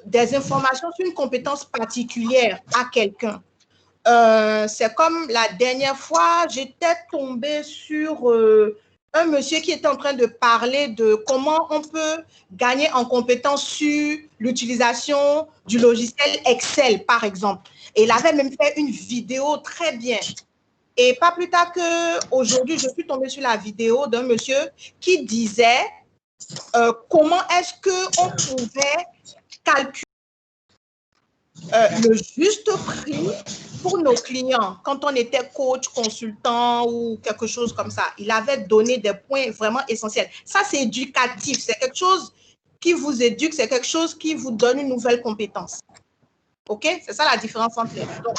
des informations sur une compétence particulière à quelqu'un. C'est comme la dernière fois, j'étais tombée sur un monsieur qui était en train de parler de comment on peut gagner en compétence sur l'utilisation du logiciel Excel, par exemple. Et il avait même fait une vidéo très bien. Et pas plus tard qu'aujourd'hui, je suis tombée sur la vidéo d'un monsieur qui disait comment est-ce qu'on pouvait calculer le juste prix pour nos clients quand on était coach, consultant ou quelque chose comme ça. Il avait donné des points vraiment essentiels. Ça, c'est éducatif. C'est quelque chose qui vous éduque. C'est quelque chose qui vous donne une nouvelle compétence. OK? C'est ça la différence entre les deux. Donc,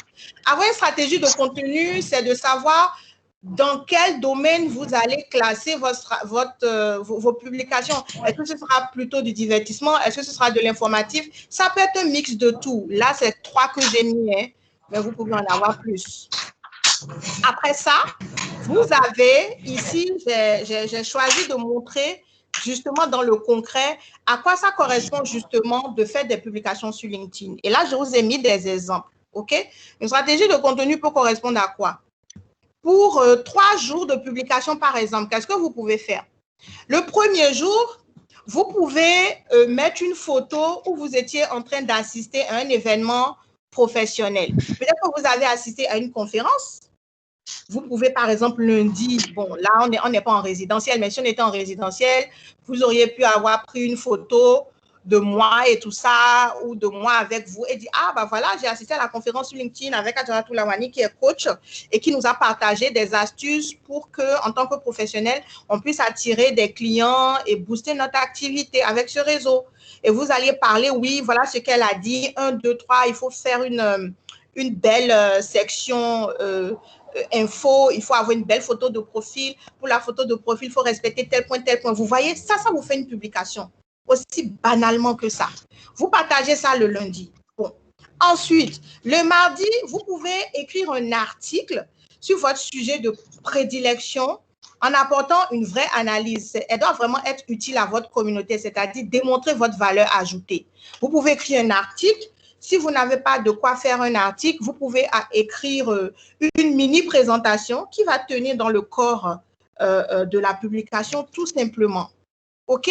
avoir une stratégie de contenu, c'est de savoir dans quel domaine vous allez classer vos publications. Est-ce que ce sera plutôt du divertissement? Est-ce que ce sera de l'informatif? Ça peut être un mix de tout. Là, c'est 3 que j'ai mis, hein, mais vous pouvez en avoir plus. Après ça, vous avez ici, j'ai choisi de montrer justement dans le concret à quoi ça correspond justement de faire des publications sur LinkedIn. Et là, je vous ai mis des exemples. OK? Une stratégie de contenu peut correspondre à quoi? Pour 3 jours de publication, par exemple, qu'est-ce que vous pouvez faire? Le premier jour, vous pouvez mettre une photo où vous étiez en train d'assister à un événement professionnel. Peut-être que vous avez assisté à une conférence. Vous pouvez, par exemple, lundi, bon, là, on n'est pas en résidentiel, mais si on était en résidentiel, vous auriez pu avoir pris une photo de moi et tout ça, ou de moi avec vous, et dire, ah, ben voilà, j'ai assisté à la conférence sur LinkedIn avec Adjaratou Lawani, qui est coach, et qui nous a partagé des astuces pour que, en tant que professionnel, on puisse attirer des clients et booster notre activité avec ce réseau. Et vous alliez parler, oui, voilà ce qu'elle a dit, 1, 2, 3, il faut faire une belle section info, il faut avoir une belle photo de profil. Pour la photo de profil, il faut respecter tel point, tel point. Vous voyez, ça vous fait une publication. Aussi banalement que ça. Vous partagez ça le lundi. Bon. Ensuite, le mardi, vous pouvez écrire un article sur votre sujet de prédilection en apportant une vraie analyse. Elle doit vraiment être utile à votre communauté, c'est-à-dire démontrer votre valeur ajoutée. Vous pouvez écrire un article. Si vous n'avez pas de quoi faire un article, vous pouvez écrire une mini-présentation qui va tenir dans le corps de la publication, tout simplement. OK?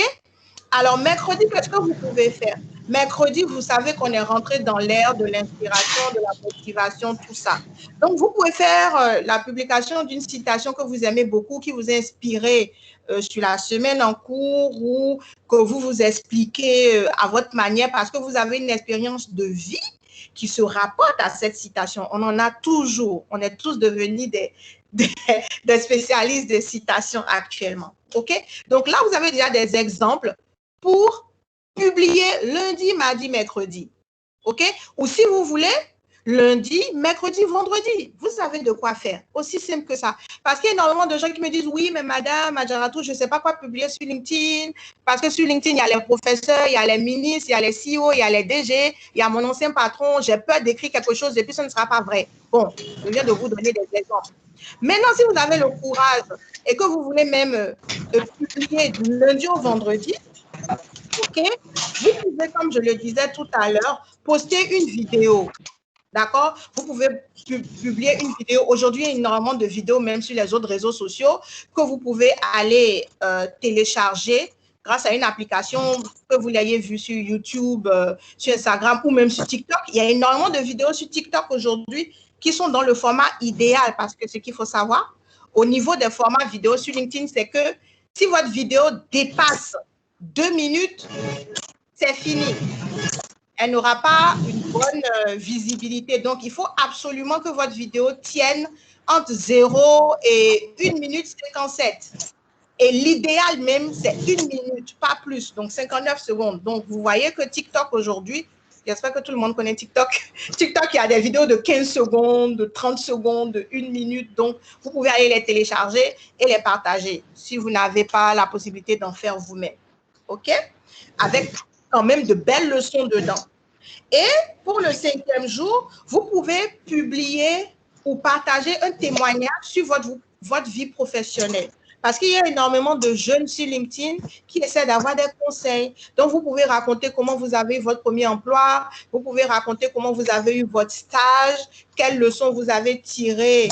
Alors, mercredi, qu'est-ce que vous pouvez faire? Mercredi, vous savez qu'on est rentré dans l'ère de l'inspiration, de la motivation, tout ça. Donc, vous pouvez faire la publication d'une citation que vous aimez beaucoup, qui vous a inspiré sur la semaine en cours ou que vous vous expliquez à votre manière parce que vous avez une expérience de vie qui se rapporte à cette citation. On en a toujours. On est tous devenus des spécialistes de citations actuellement. OK? Donc là, vous avez déjà des exemples pour publier lundi, mardi, mercredi. OK? Ou si vous voulez, lundi, mercredi, vendredi. Vous savez de quoi faire. Aussi simple que ça. Parce qu'il y a énormément de gens qui me disent, oui, mais madame Adjaratou, je ne sais pas quoi publier sur LinkedIn. Parce que sur LinkedIn, il y a les professeurs, il y a les ministres, il y a les CEO, il y a les DG, il y a mon ancien patron. J'ai peur d'écrire quelque chose et puis ça ne sera pas vrai. Bon, je viens de vous donner des exemples. Maintenant, si vous avez le courage et que vous voulez même publier du lundi au vendredi, OK, vous pouvez, comme je le disais tout à l'heure, poster une vidéo. D'accord? Vous pouvez publier une vidéo. Aujourd'hui, il y a énormément de vidéos, même sur les autres réseaux sociaux, que vous pouvez aller télécharger grâce à une application que vous l'ayez vue sur YouTube, sur Instagram ou même sur TikTok. Il y a énormément de vidéos sur TikTok aujourd'hui qui sont dans le format idéal parce que ce qu'il faut savoir, au niveau des formats vidéo sur LinkedIn, c'est que si votre vidéo dépasse 2 minutes, c'est fini. Elle n'aura pas une bonne visibilité. Donc, il faut absolument que votre vidéo tienne entre 0 et 1 minute 57. Et l'idéal même, c'est 1 minute, pas plus, donc 59 secondes. Donc, vous voyez que TikTok aujourd'hui, j'espère que tout le monde connaît TikTok. TikTok, il y a des vidéos de 15 secondes, de 30 secondes, de 1 minute. Donc, vous pouvez aller les télécharger et les partager si vous n'avez pas la possibilité d'en faire vous-même. OK? Avec quand même de belles leçons dedans. Et pour le 5e jour, vous pouvez publier ou partager un témoignage sur votre vie professionnelle. Parce qu'il y a énormément de jeunes sur LinkedIn qui essaient d'avoir des conseils. Donc, vous pouvez raconter comment vous avez eu votre premier emploi, vous pouvez raconter comment vous avez eu votre stage, quelles leçons vous avez tirées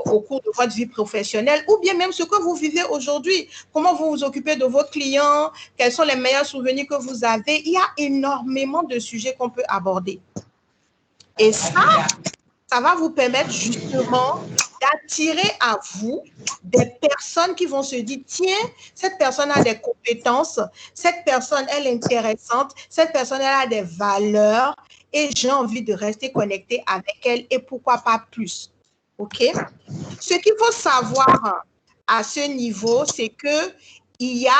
au cours de votre vie professionnelle, ou bien même ce que vous vivez aujourd'hui, comment vous vous occupez de vos clients, quels sont les meilleurs souvenirs que vous avez. Il y a énormément de sujets qu'on peut aborder. Et ça va vous permettre justement d'attirer à vous des personnes qui vont se dire, tiens, cette personne a des compétences, cette personne, elle est intéressante, cette personne, elle a des valeurs et j'ai envie de rester connecté avec elle et pourquoi pas plus. OK? Ce qu'il faut savoir à ce niveau, c'est qu'il y a,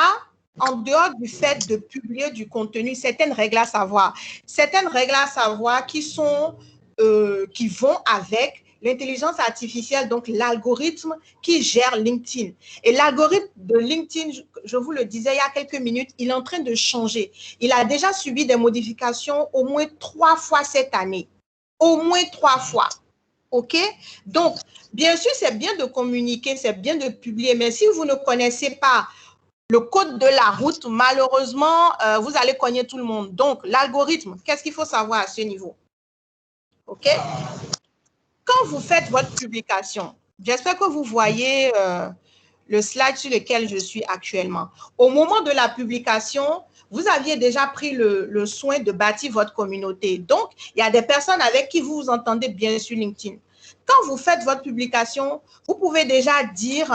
en dehors du fait de publier du contenu, certaines règles à savoir. Certaines règles à savoir qui vont avec l'intelligence artificielle, donc l'algorithme qui gère LinkedIn. Et l'algorithme de LinkedIn, je vous le disais il y a quelques minutes, il est en train de changer. Il a déjà subi des modifications au moins 3 fois cette année. Au moins 3 fois. OK? Donc, bien sûr, c'est bien de communiquer, c'est bien de publier, mais si vous ne connaissez pas le code de la route, malheureusement, vous allez cogner tout le monde. Donc, l'algorithme, qu'est-ce qu'il faut savoir à ce niveau? OK? Quand vous faites votre publication, j'espère que vous voyez le slide sur lequel je suis actuellement. Au moment de la publication, vous aviez déjà pris le soin de bâtir votre communauté. Donc, il y a des personnes avec qui vous vous entendez bien sur LinkedIn. Quand vous faites votre publication, vous pouvez déjà dire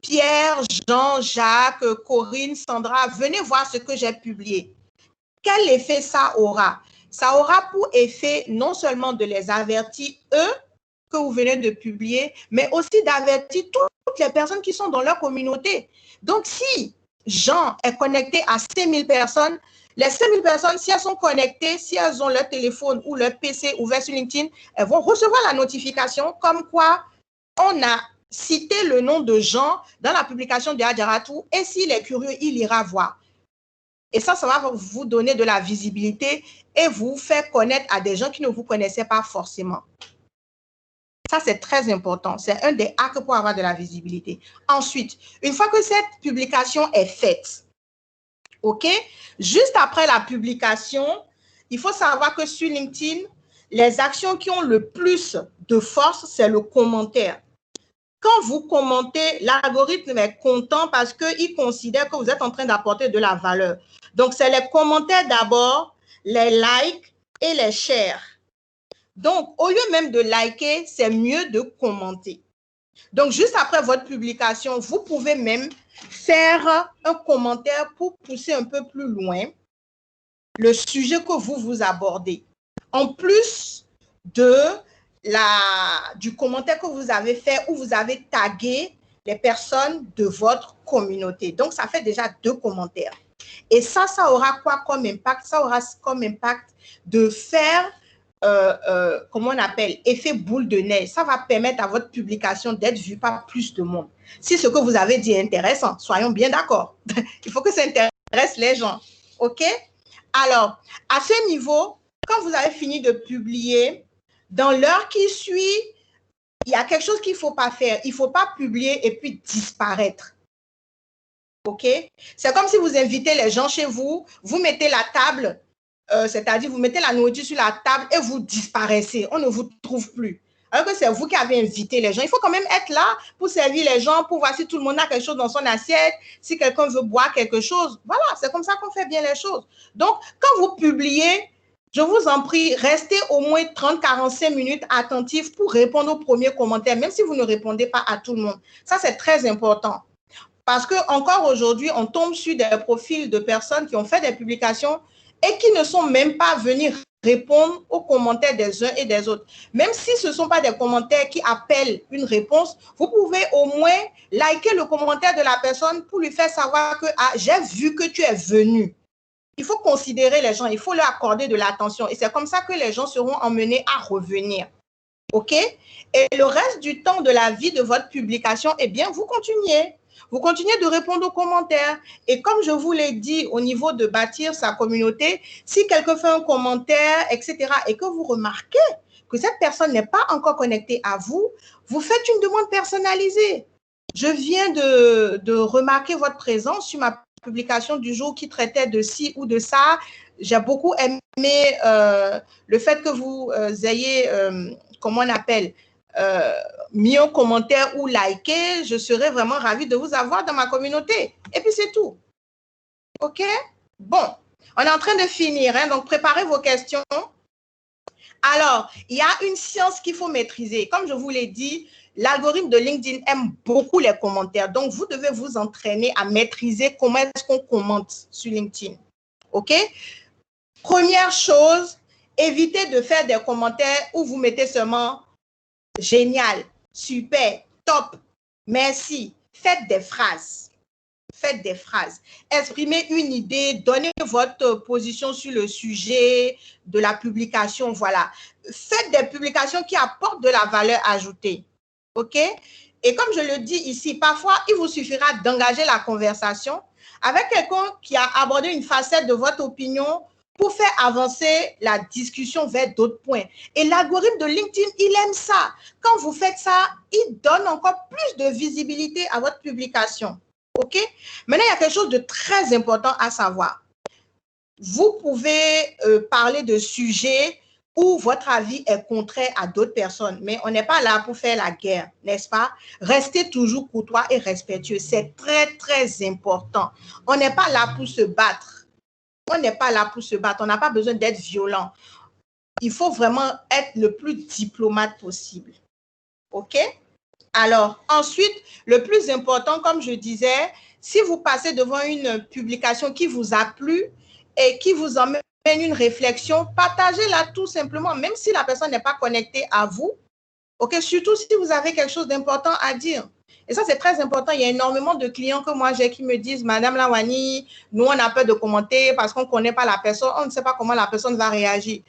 Pierre, Jean, Jacques, Corinne, Sandra, venez voir ce que j'ai publié. Quel effet ça aura? Ça aura pour effet non seulement de les avertir, eux, que vous venez de publier, mais aussi d'avertir toutes les personnes qui sont dans leur communauté. Donc, si Jean est connecté à 5000 personnes, les 5000 personnes, si elles sont connectées, si elles ont leur téléphone ou leur PC ouvert sur LinkedIn, elles vont recevoir la notification comme quoi on a cité le nom de Jean dans la publication de Hadjaratou et s'il est curieux, il ira voir. Et ça va vous donner de la visibilité et vous faire connaître à des gens qui ne vous connaissaient pas forcément. Ça, c'est très important. C'est un des hacks pour avoir de la visibilité. Ensuite, une fois que cette publication est faite, OK, juste après la publication, il faut savoir que sur LinkedIn, les actions qui ont le plus de force, c'est le commentaire. Quand vous commentez, l'algorithme est content parce qu'il considère que vous êtes en train d'apporter de la valeur. Donc, c'est les commentaires d'abord, les likes et les shares. Donc, au lieu même de liker, c'est mieux de commenter. Donc, juste après votre publication, vous pouvez même faire un commentaire pour pousser un peu plus loin le sujet que vous abordez. En plus du commentaire que vous avez fait où vous avez tagué les personnes de votre communauté. Donc, ça fait déjà 2 commentaires. Et ça aura quoi comme impact? Ça aura comme impact de faire comment on appelle, effet boule de neige. Ça va permettre à votre publication d'être vue par plus de monde. Si ce que vous avez dit est intéressant, soyons bien d'accord. Il faut que ça intéresse les gens. OK? Alors, à ce niveau, quand vous avez fini de publier, dans l'heure qui suit, il y a quelque chose qu'il ne faut pas faire. Il ne faut pas publier et puis disparaître. OK? C'est comme si vous invitez les gens chez vous, vous mettez la table, c'est-à-dire vous mettez la nourriture sur la table et vous disparaissez. On ne vous trouve plus. Alors que c'est vous qui avez invité les gens. Il faut quand même être là pour servir les gens, pour voir si tout le monde a quelque chose dans son assiette, si quelqu'un veut boire quelque chose. Voilà, c'est comme ça qu'on fait bien les choses. Donc, quand vous publiez, je vous en prie, restez au moins 30-45 minutes attentifs pour répondre aux premiers commentaires, même si vous ne répondez pas à tout le monde. Ça, c'est très important. Parce qu'encore aujourd'hui, on tombe sur des profils de personnes qui ont fait des publications et qui ne sont même pas venus répondre aux commentaires des uns et des autres. Même si ce ne sont pas des commentaires qui appellent une réponse, vous pouvez au moins liker le commentaire de la personne pour lui faire savoir que j'ai vu que tu es venu. Il faut considérer les gens, il faut leur accorder de l'attention. Et c'est comme ça que les gens seront emmenés à revenir. OK? Et le reste du temps de la vie de votre publication, eh bien, vous continuez. Vous continuez de répondre aux commentaires. Et comme je vous l'ai dit, au niveau de bâtir sa communauté, si quelqu'un fait un commentaire, etc., et que vous remarquez que cette personne n'est pas encore connectée à vous, vous faites une demande personnalisée. Je viens de remarquer votre présence sur ma publication du jour qui traitait de ci ou de ça. J'ai beaucoup aimé le fait que vous ayez, comment on appelle, mis un commentaire ou liké, je serais vraiment ravie de vous avoir dans ma communauté. Et puis, c'est tout. OK? Bon, on est en train de finir, hein, donc préparez vos questions. Alors, il y a une science qu'il faut maîtriser. Comme je vous l'ai dit, l'algorithme de LinkedIn aime beaucoup les commentaires. Donc, vous devez vous entraîner à maîtriser comment est-ce qu'on commente sur LinkedIn. OK? Première chose, évitez de faire des commentaires où vous mettez seulement « génial »,« super »,« top »,« merci ». Faites des phrases. Faites des phrases. Exprimez une idée, donnez votre position sur le sujet de la publication. Voilà. Faites des publications qui apportent de la valeur ajoutée. OK? Et comme je le dis ici, parfois, il vous suffira d'engager la conversation avec quelqu'un qui a abordé une facette de votre opinion pour faire avancer la discussion vers d'autres points. Et l'algorithme de LinkedIn, il aime ça. Quand vous faites ça, il donne encore plus de visibilité à votre publication. OK? Maintenant, il y a quelque chose de très important à savoir. Vous pouvez parler de sujets où votre avis est contraire à d'autres personnes, mais on n'est pas là pour faire la guerre, n'est-ce pas? Restez toujours courtois et respectueux. C'est très, très important. On n'est pas là pour se battre. On n'est pas là pour se battre. On n'a pas besoin d'être violent. Il faut vraiment être le plus diplomate possible. OK? Alors, ensuite, le plus important, comme je disais, si vous passez devant une publication qui vous a plu et qui vous emmène une réflexion, partagez-la tout simplement, même si la personne n'est pas connectée à vous. OK? Surtout si vous avez quelque chose d'important à dire. Et ça, c'est très important. Il y a énormément de clients que moi j'ai qui me disent, Madame Lawani, nous, on a peur de commenter parce qu'on ne connaît pas la personne, on ne sait pas comment la personne va réagir.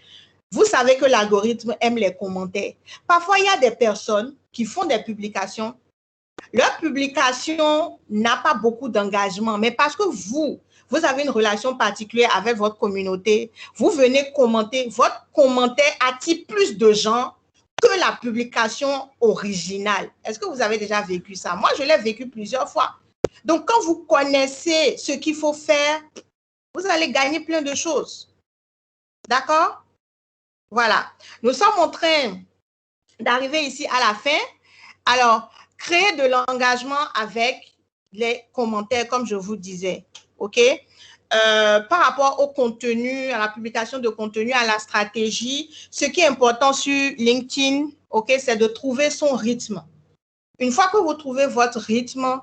Vous savez que l'algorithme aime les commentaires. Parfois, il y a des personnes qui font des publications. Leur publication n'a pas beaucoup d'engagement, mais parce que vous avez une relation particulière avec votre communauté, vous venez commenter, votre commentaire attire plus de gens que la publication originale. Est-ce que vous avez déjà vécu ça? Moi, je l'ai vécu plusieurs fois. Donc, quand vous connaissez ce qu'il faut faire, vous allez gagner plein de choses. D'accord? Voilà. Nous sommes en train d'arriver ici à la fin. Alors, créer de l'engagement avec les commentaires, comme je vous disais. OK? Par rapport au contenu, à la publication de contenu, à la stratégie, ce qui est important sur LinkedIn, OK, c'est de trouver son rythme. Une fois que vous trouvez votre rythme,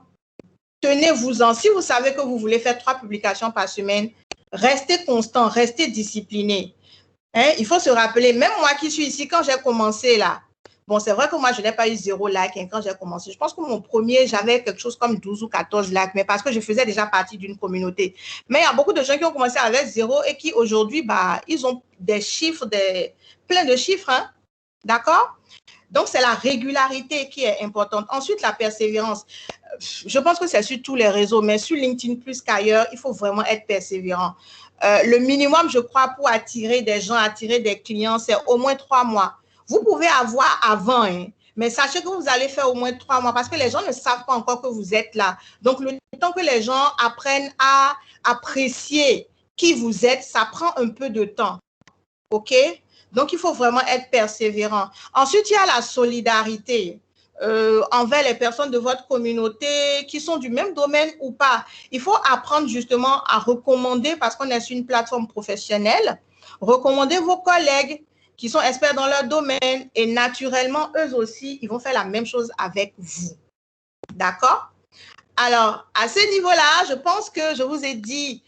tenez-vous-en. Si vous savez que vous voulez faire 3 publications par semaine, restez constant, restez discipliné. Hein? Il faut se rappeler, même moi qui suis ici, quand j'ai commencé là, bon, c'est vrai que moi, je n'ai pas eu 0 like quand j'ai commencé. Je pense que mon premier, j'avais quelque chose comme 12 ou 14 likes, mais parce que je faisais déjà partie d'une communauté. Mais il y a beaucoup de gens qui ont commencé avec 0 et qui aujourd'hui, bah, ils ont des chiffres, plein de chiffres. Hein? D'accord? Donc, c'est la régularité qui est importante. Ensuite, la persévérance. Je pense que c'est sur tous les réseaux, mais sur LinkedIn plus qu'ailleurs, il faut vraiment être persévérant. Le minimum, je crois, pour attirer des gens, attirer des clients, c'est au moins 3 mois. Vous pouvez avoir avant, hein, mais sachez que vous allez faire au moins 3 mois parce que les gens ne savent pas encore que vous êtes là. Donc, le temps que les gens apprennent à apprécier qui vous êtes, ça prend un peu de temps. OK? Donc, il faut vraiment être persévérant. Ensuite, il y a la solidarité envers les personnes de votre communauté qui sont du même domaine ou pas. Il faut apprendre justement à recommander, parce qu'on est sur une plateforme professionnelle, recommander vos collègues qui sont experts dans leur domaine et naturellement, eux aussi, ils vont faire la même chose avec vous. D'accord? Alors, à ce niveau-là, je pense que je vous ai dit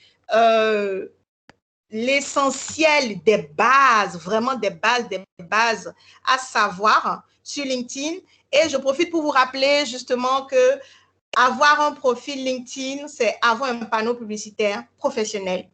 l'essentiel des bases, vraiment des bases à savoir sur LinkedIn. Et je profite pour vous rappeler justement que avoir un profil LinkedIn, c'est avoir un panneau publicitaire professionnel.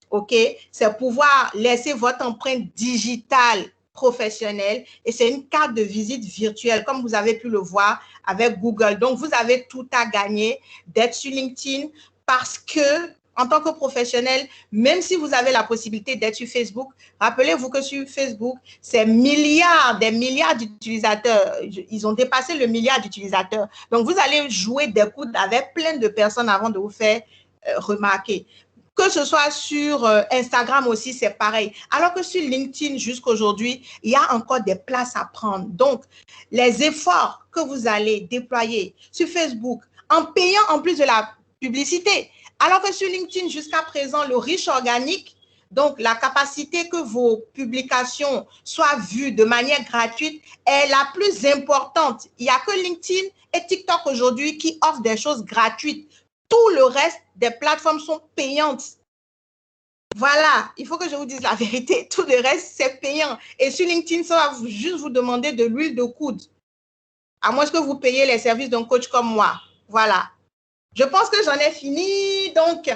OK? C'est pouvoir laisser votre empreinte digitale professionnelle et c'est une carte de visite virtuelle, comme vous avez pu le voir avec Google. Donc, vous avez tout à gagner d'être sur LinkedIn parce que en tant que professionnel, même si vous avez la possibilité d'être sur Facebook, rappelez-vous que sur Facebook, c'est des milliards d'utilisateurs. Ils ont dépassé le milliard d'utilisateurs. Donc, vous allez jouer des coudes avec plein de personnes avant de vous faire remarquer. Que ce soit sur Instagram aussi, c'est pareil. Alors que sur LinkedIn, jusqu'aujourd'hui, il y a encore des places à prendre. Donc, les efforts que vous allez déployer sur Facebook, en payant en plus de la publicité, alors que sur LinkedIn, jusqu'à présent, le riche organique, donc la capacité que vos publications soient vues de manière gratuite est la plus importante. Il n'y a que LinkedIn et TikTok aujourd'hui qui offrent des choses gratuites. Tout le reste des plateformes sont payantes. Voilà, il faut que je vous dise la vérité. Tout le reste, c'est payant. Et sur LinkedIn, ça va juste vous demander de l'huile de coude. À moins que vous payiez les services d'un coach comme moi. Voilà. Je pense que j'en ai fini. Donc,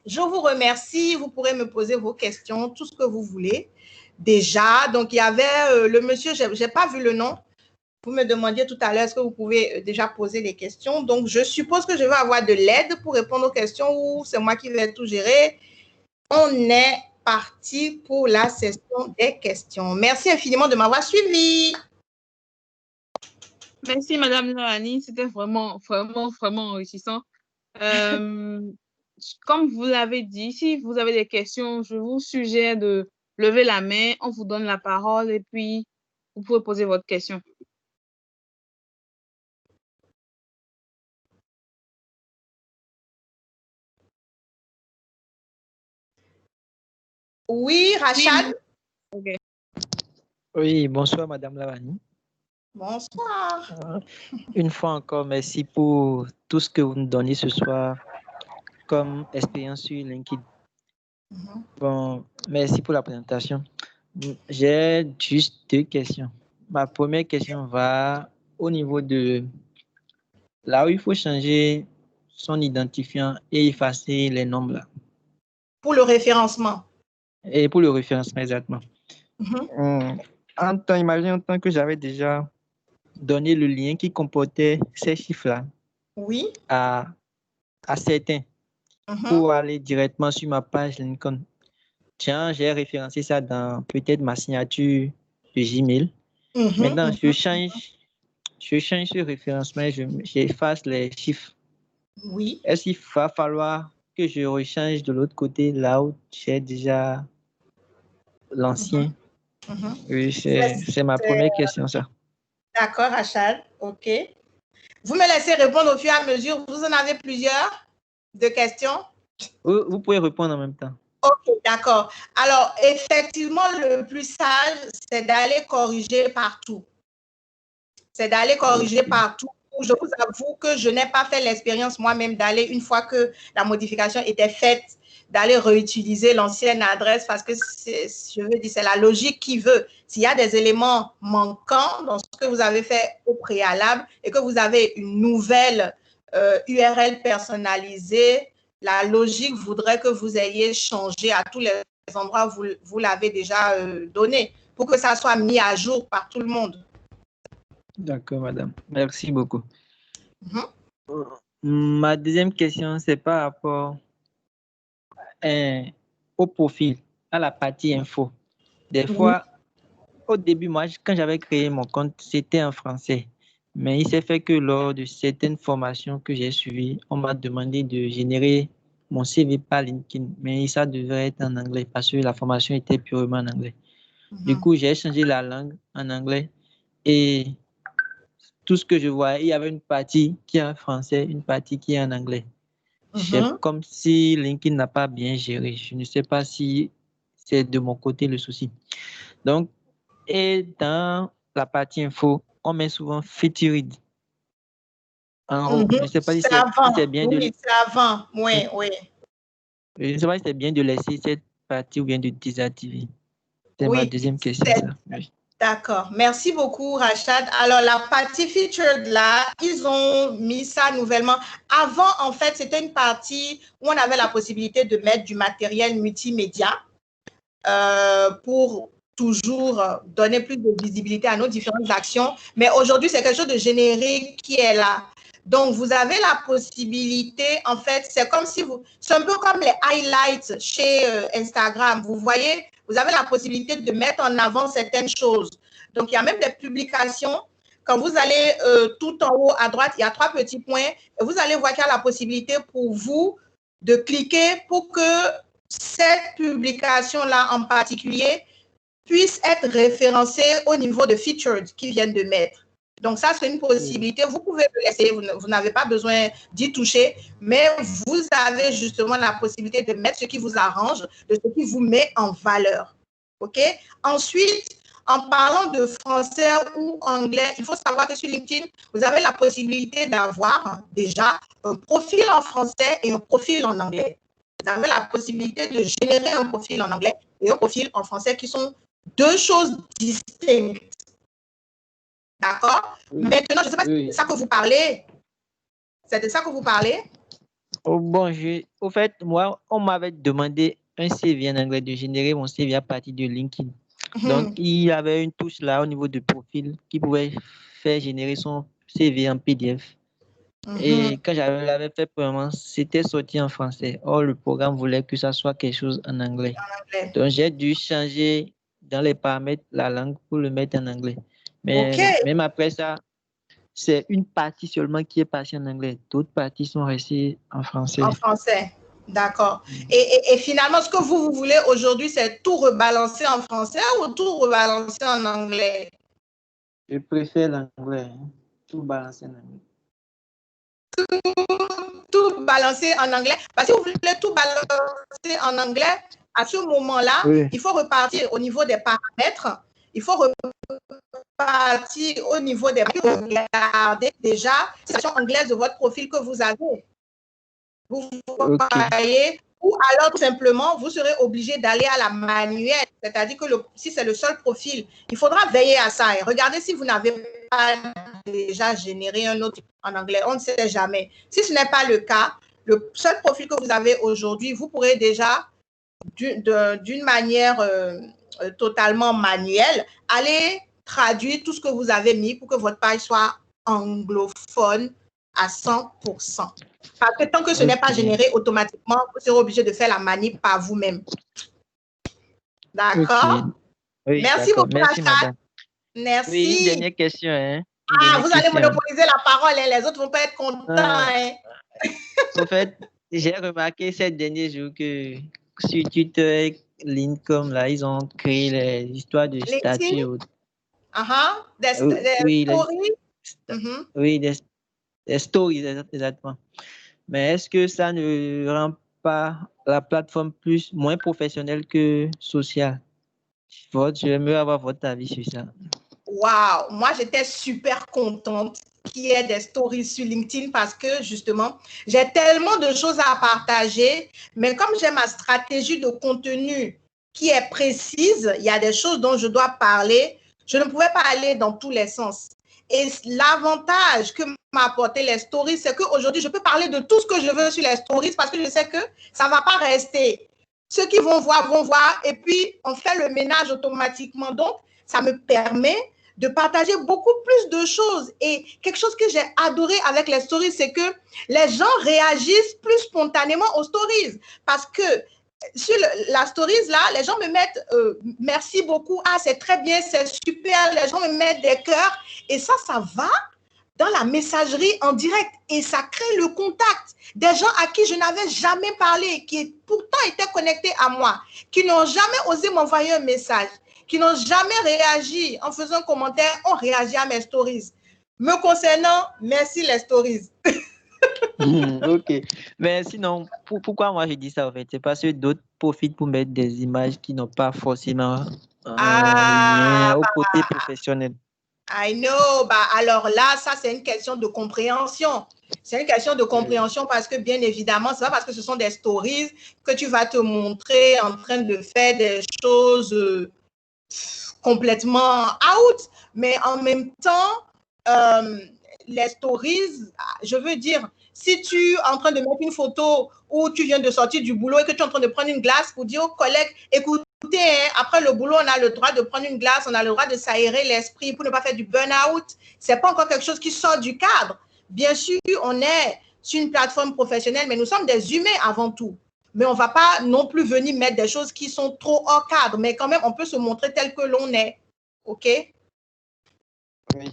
je vous remercie. Vous pourrez me poser vos questions, tout ce que vous voulez. Déjà, donc il y avait le monsieur, je n'ai pas vu le nom. Vous me demandiez tout à l'heure, est-ce que vous pouvez déjà poser les questions? Donc, je suppose que je vais avoir de l'aide pour répondre aux questions ou c'est moi qui vais tout gérer. On est parti pour la session des questions. Merci infiniment de m'avoir suivi. Merci, Madame Lawani. C'était vraiment enrichissant. Comme vous l'avez dit, si vous avez des questions, je vous suggère de lever la main. On vous donne la parole et puis vous pouvez poser votre question. Oui, Rachad. Okay. Oui, bonsoir, Madame Lawani. Bonsoir. Une fois encore, merci pour tout ce que vous nous donnez ce soir comme expérience sur LinkedIn. Bon, merci pour la présentation. J'ai juste 2 questions. Ma première question va au niveau de là où il faut changer son identifiant et effacer les nombres là. Pour le référencement. Et pour le référencement, exactement. Mhm. Imaginez en tant que j'avais déjà donné le lien qui comportait ces chiffres-là Oui. à certains pour aller directement sur ma page LinkedIn. Tiens, j'ai référencé ça dans peut-être ma signature de Gmail. Maintenant, je change ce référencement, j'efface les chiffres. Oui. Est-ce qu'il va falloir que je rechange de l'autre côté, là où j'ai déjà l'ancien? Oui, c'est ma première question, ça. D'accord, Rachad. OK. Vous me laissez répondre au fur et à mesure. Vous en avez plusieurs de questions? Vous pouvez répondre en même temps. OK, d'accord. Alors, effectivement, le plus sage, c'est d'aller corriger partout. C'est d'aller corriger partout. Je vous avoue que je n'ai pas fait l'expérience moi-même d'aller, une fois que la modification était faite, d'aller réutiliser l'ancienne adresse parce que je veux dire, c'est la logique qui veut. S'il y a des éléments manquants dans ce que vous avez fait au préalable et que vous avez une nouvelle URL personnalisée, la logique voudrait que vous ayez changé à tous les endroits où vous l'avez déjà donné pour que ça soit mis à jour par tout le monde. D'accord, madame. Merci beaucoup. Ma deuxième question, c'est par rapport au profil, à la partie info. Des fois, au début, moi, quand j'avais créé mon compte, c'était en français. Mais il s'est fait que lors de certaines formations que j'ai suivies, on m'a demandé de générer mon CV par LinkedIn. Mais ça devrait être en anglais parce que la formation était purement en anglais. Du coup, j'ai changé la langue en anglais et tout ce que je voyais, il y avait une partie qui est en français, une partie qui est en anglais. C'est comme si LinkedIn n'a pas bien géré. Je ne sais pas si c'est de mon côté le souci. Donc, et dans la partie info, on met souvent featured en haut. Je ne sais pas si c'est bien de... Oui, c'est avant. Oui, oui. Je ne sais pas si c'est bien de laisser cette partie ou bien de désactiver. C'est ma deuxième question, ça. Oui. D'accord. Merci beaucoup, Rachad. Alors, la partie featured là, ils ont mis ça nouvellement. Avant, en fait, c'était une partie où on avait la possibilité de mettre du matériel multimédia pour toujours donner plus de visibilité à nos différentes actions. Mais aujourd'hui, c'est quelque chose de générique qui est là. Donc, vous avez la possibilité, en fait, c'est comme si c'est un peu comme les highlights chez Instagram. Vous voyez, vous avez la possibilité de mettre en avant certaines choses. Donc, il y a même des publications. Quand vous allez tout en haut à droite, il y a 3 petits points. Et vous allez voir qu'il y a la possibilité pour vous de cliquer pour que cette publication-là en particulier puisse être référencée au niveau de featured qu'ils viennent de mettre. Donc, ça, c'est une possibilité. Vous pouvez le laisser, vous n'avez pas besoin d'y toucher, mais vous avez justement la possibilité de mettre ce qui vous arrange, de ce qui vous met en valeur. OK? Ensuite, en parlant de français ou anglais, il faut savoir que sur LinkedIn, vous avez la possibilité d'avoir déjà un profil en français et un profil en anglais. Vous avez la possibilité de générer un profil en anglais et un profil en français qui sont 2 choses distinctes. D'accord? Maintenant, je ne sais pas si c'est de ça que vous parlez. C'est de ça que vous parlez? Oh, bon, au fait, moi, on m'avait demandé un CV en anglais, de générer mon CV à partir de LinkedIn. Donc, il y avait une touche là au niveau du profil qui pouvait faire générer son CV en PDF. Et quand l'avais fait, premièrement, c'était sorti en français. Or, le programme voulait que ça soit quelque chose en anglais. Donc, j'ai dû changer dans les paramètres la langue pour le mettre en anglais. Mais même après ça, c'est une partie seulement qui est passée en anglais. D'autres parties sont restées en français. En français, d'accord. Et finalement, ce que vous voulez aujourd'hui, c'est tout rebalancer en français ou tout rebalancer en anglais? Je préfère l'anglais. Tout balancer en anglais. Tout balancer en anglais. Parce que si vous voulez tout balancer en anglais, à ce moment-là, il faut repartir au niveau des paramètres. Il faut repartir au niveau des paramètres. Regardez déjà la version anglaise de votre profil que vous avez. Vous voyez, ou alors tout simplement, vous serez obligé d'aller à la manuelle. C'est-à-dire que si c'est le seul profil, il faudra veiller à ça et regardez si vous n'avez pas déjà généré un autre en anglais. On ne sait jamais. Si ce n'est pas le cas, le seul profil que vous avez aujourd'hui, vous pourrez déjà, d'une manière totalement manuelle, aller traduire tout ce que vous avez mis pour que votre page soit anglophone à 100%. Parce que tant que ce n'est pas généré automatiquement, vous serez obligé de faire la manip par vous-même. D'accord? Oui, merci beaucoup, merci, Rachad. madame. Merci. Oui, une dernière question. Hein? Vous allez monopoliser la parole, hein? Les autres ne vont pas être contents. Hein? En fait, j'ai remarqué ces derniers jours que sur Twitter, LinkedIn, là, ils ont créé les histoires de statuts. Oui, oui, des stories, exactement. Mais est-ce que ça ne rend pas la plateforme moins professionnelle que sociale? J'aimerais avoir votre avis sur ça. Waouh, moi j'étais super contente qu'il y ait des stories sur LinkedIn parce que justement, j'ai tellement de choses à partager, mais comme j'ai ma stratégie de contenu qui est précise, il y a des choses dont je dois parler, je ne pouvais pas aller dans tous les sens. Et l'avantage que m'a apporté les stories, c'est qu'aujourd'hui, je peux parler de tout ce que je veux sur les stories parce que je sais que ça ne va pas rester. Ceux qui vont voir, et puis on fait le ménage automatiquement. Donc, ça me permet de partager beaucoup plus de choses. Et quelque chose que j'ai adoré avec les stories, c'est que les gens réagissent plus spontanément aux stories. Parce que sur la stories, là, les gens me mettent merci beaucoup, ah, c'est très bien, c'est super, les gens me mettent des cœurs. Et ça va dans la messagerie en direct et ça crée le contact des gens à qui je n'avais jamais parlé, qui pourtant étaient connectés à moi, qui n'ont jamais osé m'envoyer un message, qui n'ont jamais réagi en faisant un commentaire, ont réagi à mes stories. Me concernant, merci les stories. Ok. Mais sinon, pourquoi moi je dis ça en fait? C'est parce que d'autres profitent pour mettre des images qui n'ont pas forcément lien au côté professionnel. I know. Alors là, ça, c'est une question de compréhension. C'est une question de compréhension parce que, bien évidemment, c'est pas parce que ce sont des stories que tu vas te montrer en train de faire des choses complètement out. Mais en même temps, les stories, je veux dire, si tu es en train de mettre une photo où tu viens de sortir du boulot et que tu es en train de prendre une glace pour dire aux collègues, écoutez, après le boulot, on a le droit de prendre une glace, on a le droit de s'aérer l'esprit pour ne pas faire du burn-out. Ce n'est pas encore quelque chose qui sort du cadre. Bien sûr, on est sur une plateforme professionnelle, mais nous sommes des humains avant tout. Mais on ne va pas non plus venir mettre des choses qui sont trop hors cadre, mais quand même, on peut se montrer tel que l'on est. OK? Oui.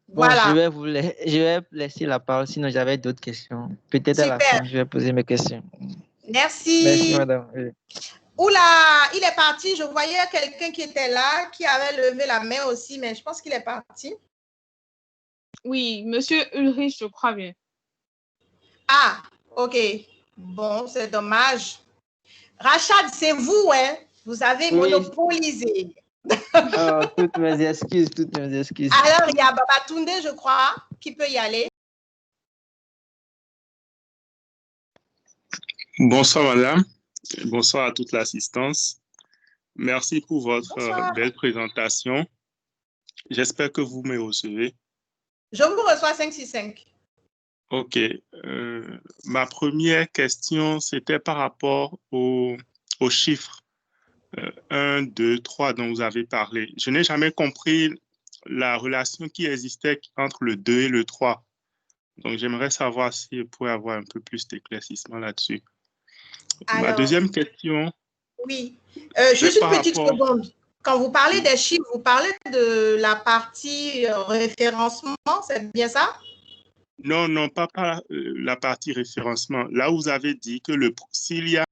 Voilà. Bon, je vais laisser la parole, sinon j'avais d'autres questions. Peut-être à la fin, je vais poser mes questions. Merci. Merci, madame. Oui. Oula, il est parti. Je voyais quelqu'un qui était là, qui avait levé la main aussi, mais je pense qu'il est parti. Oui, monsieur Ulrich, je crois bien. Ah, ok. Bon, c'est dommage. Rachad, c'est vous, hein? Vous avez monopolisé. Oh, toutes mes excuses. Alors, il y a Babatunde, je crois, qui peut y aller. Bonsoir, madame. Bonsoir à toute l'assistance. Merci pour votre belle présentation. J'espère que vous me recevez. Je vous reçois 565. OK. Ma première question, c'était par rapport aux chiffres 1, 2, 3 dont vous avez parlé. Je n'ai jamais compris la relation qui existait entre le 2 et le 3. Donc, j'aimerais savoir si vous pouvez avoir un peu plus d'éclaircissement là-dessus. Ma deuxième question. Oui, juste une petite seconde. Quand vous parlez des chiffres, vous parlez de la partie référencement, c'est bien ça? Non, pas la partie référencement. Là, vous avez dit que s'il y a,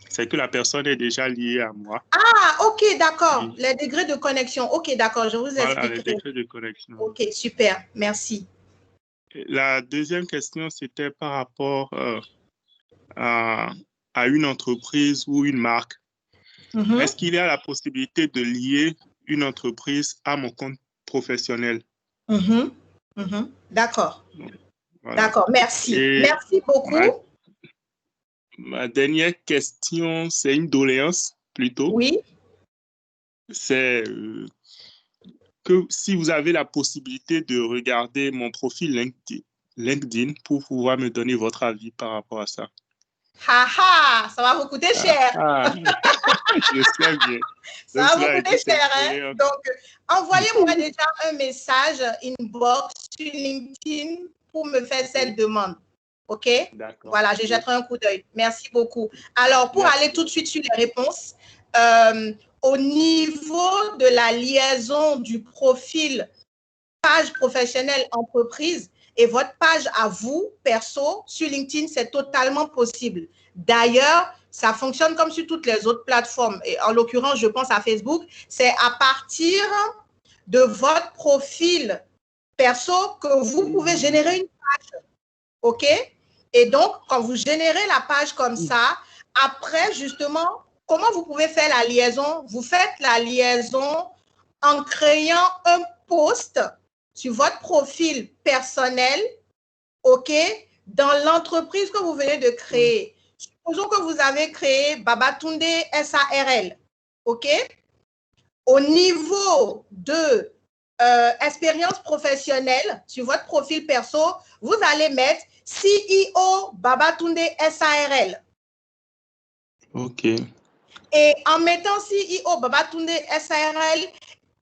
c'est que la personne est déjà liée à moi. Ah, ok, d'accord. Oui. Les degrés de connexion. Ok, d'accord, je vous explique. Voilà, les degrés de connexion. Ok, super, merci. La deuxième question, c'était par rapport à une entreprise ou une marque. Est-ce qu'il y a la possibilité de lier une entreprise à mon compte professionnel? D'accord. Voilà. D'accord, merci. Merci beaucoup. Ma dernière question, c'est une doléance plutôt. Oui. C'est que si vous avez la possibilité de regarder mon profil LinkedIn pour pouvoir me donner votre avis par rapport à ça. Ça va vous coûter cher. Je sais bien. Ça va vous coûter cher. Hein? Donc, envoyez-moi déjà un message inbox sur LinkedIn pour me faire cette demande. OK? D'accord. Voilà, je jetterai un coup d'œil. Merci beaucoup. Alors, pour aller tout de suite sur les réponses, au niveau de la liaison du profil page professionnelle entreprise et votre page à vous, perso, sur LinkedIn, c'est totalement possible. D'ailleurs, ça fonctionne comme sur toutes les autres plateformes. Et en l'occurrence, je pense à Facebook. C'est à partir de votre profil perso que vous pouvez générer une page. OK? Et donc, quand vous générez la page comme ça, après, justement, comment vous pouvez faire la liaison? Vous faites la liaison en créant un post sur votre profil personnel, OK, dans l'entreprise que vous venez de créer. Supposons que vous avez créé Babatunde SARL, OK? Au niveau de expérience professionnelle, sur votre profil perso, vous allez mettre CEO Babatunde SARL. OK. Et en mettant CEO Babatunde SARL,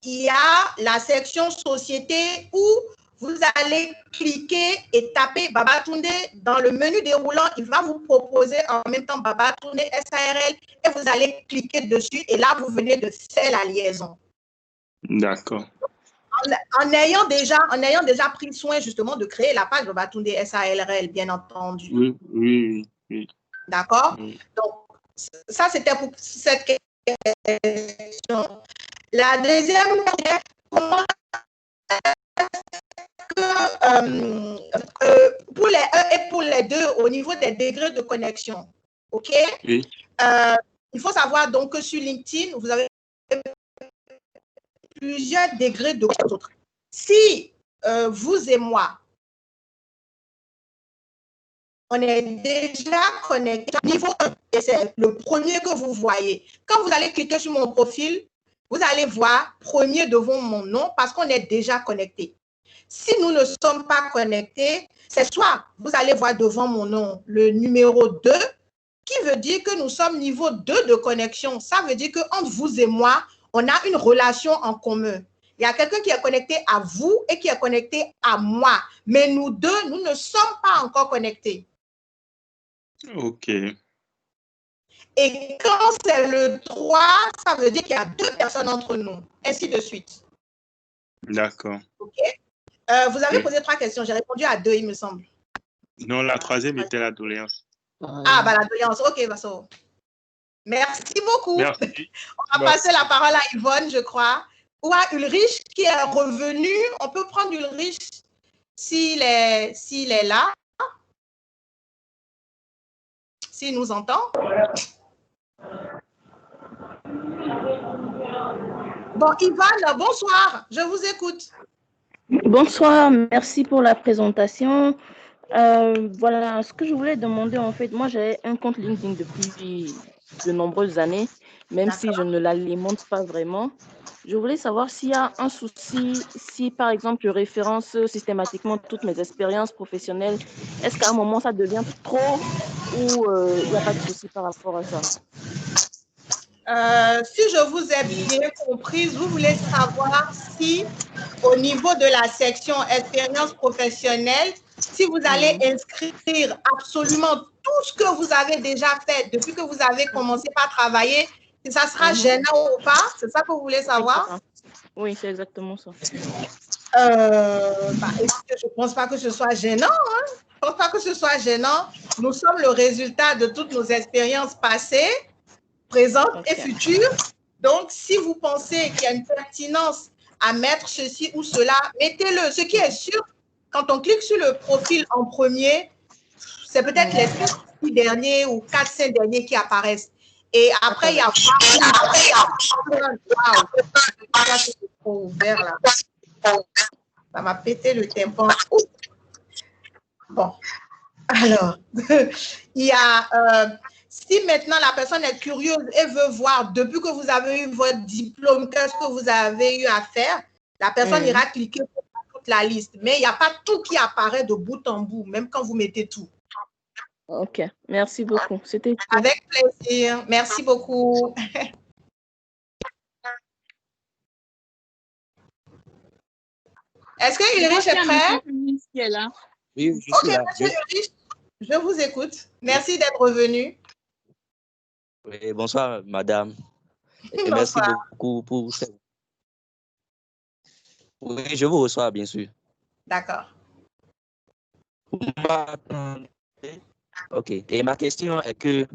il y a la section société où vous allez cliquer et taper Babatunde dans le menu déroulant. Il va vous proposer en même temps Babatunde SARL et vous allez cliquer dessus et là, vous venez de faire la liaison. D'accord. En ayant déjà pris soin justement de créer la page Babatunde SARL, bien entendu. Oui. D'accord? Oui. Donc, ça, c'était pour cette question. La deuxième question, comment pour les 1 et pour les 2, au niveau des degrés de connexion, OK? Oui. Il faut savoir donc que sur LinkedIn, vous avez plusieurs degrés de connexion. Si vous et moi, on est déjà connecté niveau 1, et c'est le premier que vous voyez. Quand vous allez cliquer sur mon profil, vous allez voir premier devant mon nom parce qu'on est déjà connecté. Si nous ne sommes pas connectés, c'est soit vous allez voir devant mon nom le numéro 2, qui veut dire que nous sommes niveau 2 de connexion. Ça veut dire qu'entre vous et moi, on a une relation en commun. Il y a quelqu'un qui est connecté à vous et qui est connecté à moi. Mais nous deux, nous ne sommes pas encore connectés. OK. Et quand c'est le 3, ça veut dire qu'il y a 2 personnes entre nous. Ainsi de suite. D'accord. OK. Vous avez posé 3 questions. J'ai répondu à 2, il me semble. Non, la troisième était la doléance. Ah, bah la doléance. OK, Vasso. Merci beaucoup. Merci. On va passer la parole à Yvonne, je crois. Ou à Ulrich qui est revenu. On peut prendre Ulrich s'il est là. S'il nous entend. Bon, Yvonne, bonsoir. Je vous écoute. Bonsoir, merci pour la présentation. Voilà, ce que je voulais demander, en fait, moi j'ai un compte LinkedIn depuis de nombreuses années, même si je ne l'alimente pas vraiment. Je voulais savoir s'il y a un souci, si par exemple je référence systématiquement toutes mes expériences professionnelles, est-ce qu'à un moment ça devient trop ou il n'y a pas de souci par rapport à ça? Si je vous ai bien comprise, vous voulez savoir si au niveau de la section expérience professionnelle, si vous allez inscrire absolument tout ce que vous avez déjà fait depuis que vous avez commencé par travailler, si ça sera gênant ou pas, c'est ça que vous voulez savoir? Oui, c'est exactement ça. Je ne pense pas que ce soit gênant. Hein? Je ne pense pas que ce soit gênant. Nous sommes le résultat de toutes nos expériences passées, présentes et futures. Donc, si vous pensez qu'il y a une pertinence à mettre ceci ou cela, mettez-le. Ce qui est sûr, quand on clique sur le profil en premier, c'est peut-être les 5 derniers ou 4-5 derniers qui apparaissent. Et après, il y a... ouvert là. Ça m'a pété le tympan. Bon. Alors, il y a... si maintenant la personne est curieuse et veut voir depuis que vous avez eu votre diplôme, qu'est-ce que vous avez eu à faire, La personne ira cliquer sur toute la liste, mais il n'y a pas tout qui apparaît de bout en bout, même quand vous mettez tout. OK, merci beaucoup. C'était tout. Avec plaisir. Merci beaucoup. Est-ce que Ulrich est prêt? Qui est là? Oui, je suis OK, là. monsieur Ulrich, je vous écoute. Merci d'être revenu. Oui, bonsoir, madame. Et merci Bonsoir. beaucoup pour cette... Oui, je vous reçois, bien sûr. D'accord. Vous m'attendez? OK. Et ma question est que,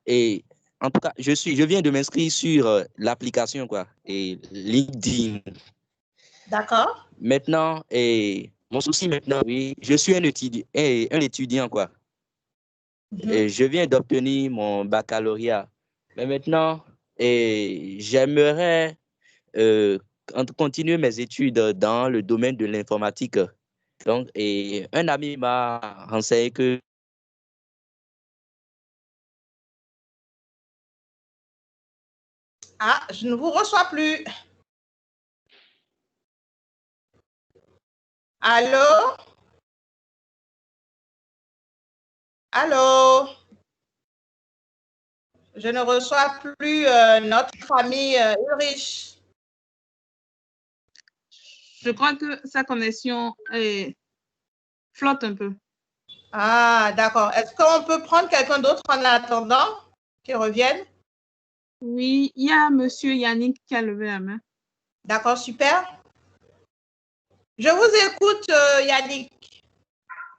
et en tout cas, je viens de m'inscrire sur l'application, quoi, et LinkedIn. D'accord. Maintenant, et mon souci maintenant, oui, je suis un étudiant, quoi. Et je viens d'obtenir mon baccalauréat. Mais maintenant, j'aimerais continuer mes études dans le domaine de l'informatique. Donc, et un ami m'a renseigné que... Ah, je ne vous reçois plus. Allô? Allô? Je ne reçois plus notre ami Ulrich. Je crois que sa connexion flotte un peu. Ah, d'accord. Est-ce qu'on peut prendre quelqu'un d'autre en attendant qu'il revienne? Oui, il y a monsieur Yannick qui a levé la main. D'accord, super. Je vous écoute, Yannick.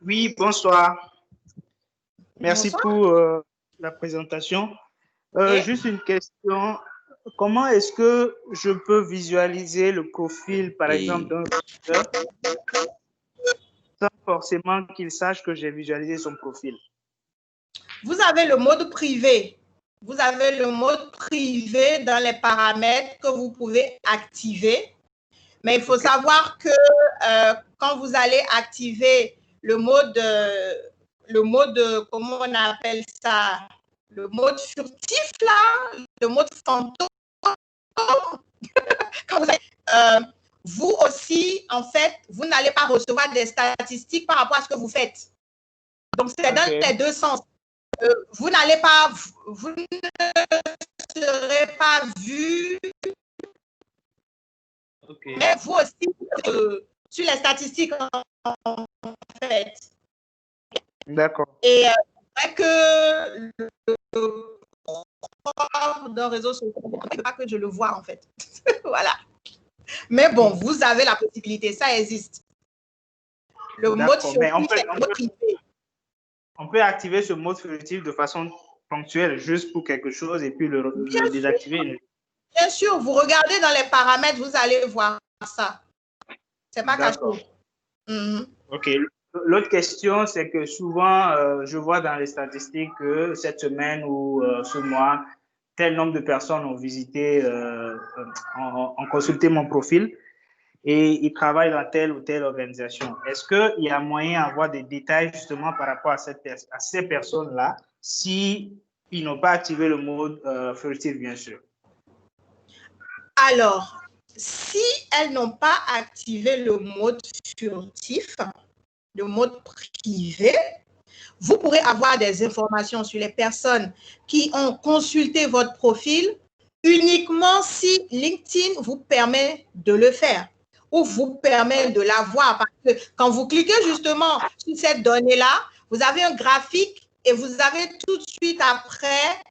Oui, bonsoir. Merci Bonsoir. pour la présentation. Oui. Juste une question. Comment est-ce que je peux visualiser le profil, par exemple, d'un recruteur sans forcément qu'il sache que j'ai visualisé son profil? Vous avez le mode privé. Vous avez le mode privé dans les paramètres que vous pouvez activer. Mais il faut savoir que quand vous allez activer le mode, comment on appelle ça? Le mode furtif, là, le mode fantôme. Quand vous aussi, en fait, vous n'allez pas recevoir des statistiques par rapport à ce que vous faites. Donc, c'est dans les deux sens. Vous n'allez pas, vous ne serez pas vu, mais vous aussi, sur les statistiques, en fait. D'accord. Et c'est vrai que dans réseau social, pas que je le vois, en fait. Voilà. Mais bon, vous avez la possibilité, ça existe. Le mode furtif, c'est le mode privé. On peut activer ce mode furtif de façon ponctuelle, juste pour quelque chose, et puis le désactiver. Bien sûr, vous regardez dans les paramètres, vous allez voir ça. C'est pas caché. OK. L'autre question, c'est que souvent, je vois dans les statistiques que cette semaine ou ce mois, tel nombre de personnes ont visité, ont consulté mon profil et ils travaillent dans telle ou telle organisation. Est-ce qu'il y a moyen d'avoir des détails justement par rapport à ces personnes-là si ils n'ont pas activé le mode furtif, bien sûr? Alors, si elles n'ont pas activé le mode furtif, le mode privé, vous pourrez avoir des informations sur les personnes qui ont consulté votre profil uniquement si LinkedIn vous permet de le faire ou vous permet de l'avoir. Parce que quand vous cliquez justement sur cette donnée-là, vous avez un graphique et vous avez tout de suite après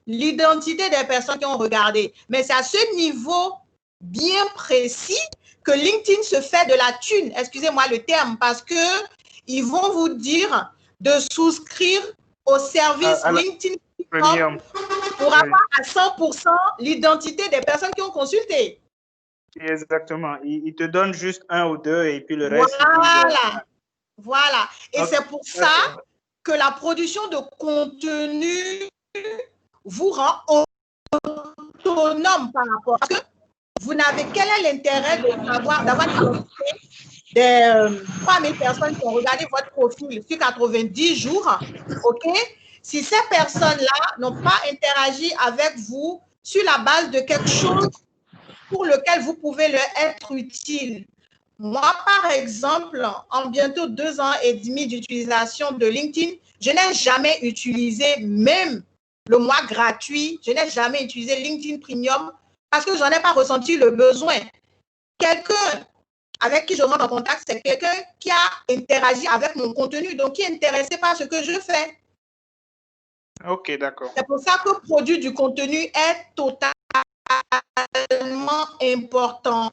l'identité des personnes qui ont regardé. Mais c'est à ce niveau bien précis que LinkedIn se fait de la thune, excusez-moi le terme, parce qu'ils vont vous dire de souscrire au service LinkedIn pour avoir à 100% l'identité des personnes qui ont consulté. Exactement. Ils te donnent juste un ou deux et puis le reste. Voilà. Et c'est pour ça que la production de contenu vous rend autonome par rapport à ce que vous n'avez. Quel est l'intérêt d'avoir des 3000 personnes qui ont regardé votre profil sur 90 jours, OK? Si ces personnes-là n'ont pas interagi avec vous sur la base de quelque chose pour lequel vous pouvez leur être utile. Moi, par exemple, en bientôt 2 ans et demi d'utilisation de LinkedIn, je n'ai jamais utilisé, même le mois gratuit, je n'ai jamais utilisé LinkedIn Premium parce que je n'en ai pas ressenti le besoin. Quelqu'un avec qui je rentre en contact, c'est quelqu'un qui a interagi avec mon contenu, donc qui est intéressé par ce que je fais. Ok, d'accord. C'est pour ça que produire du contenu est totalement important.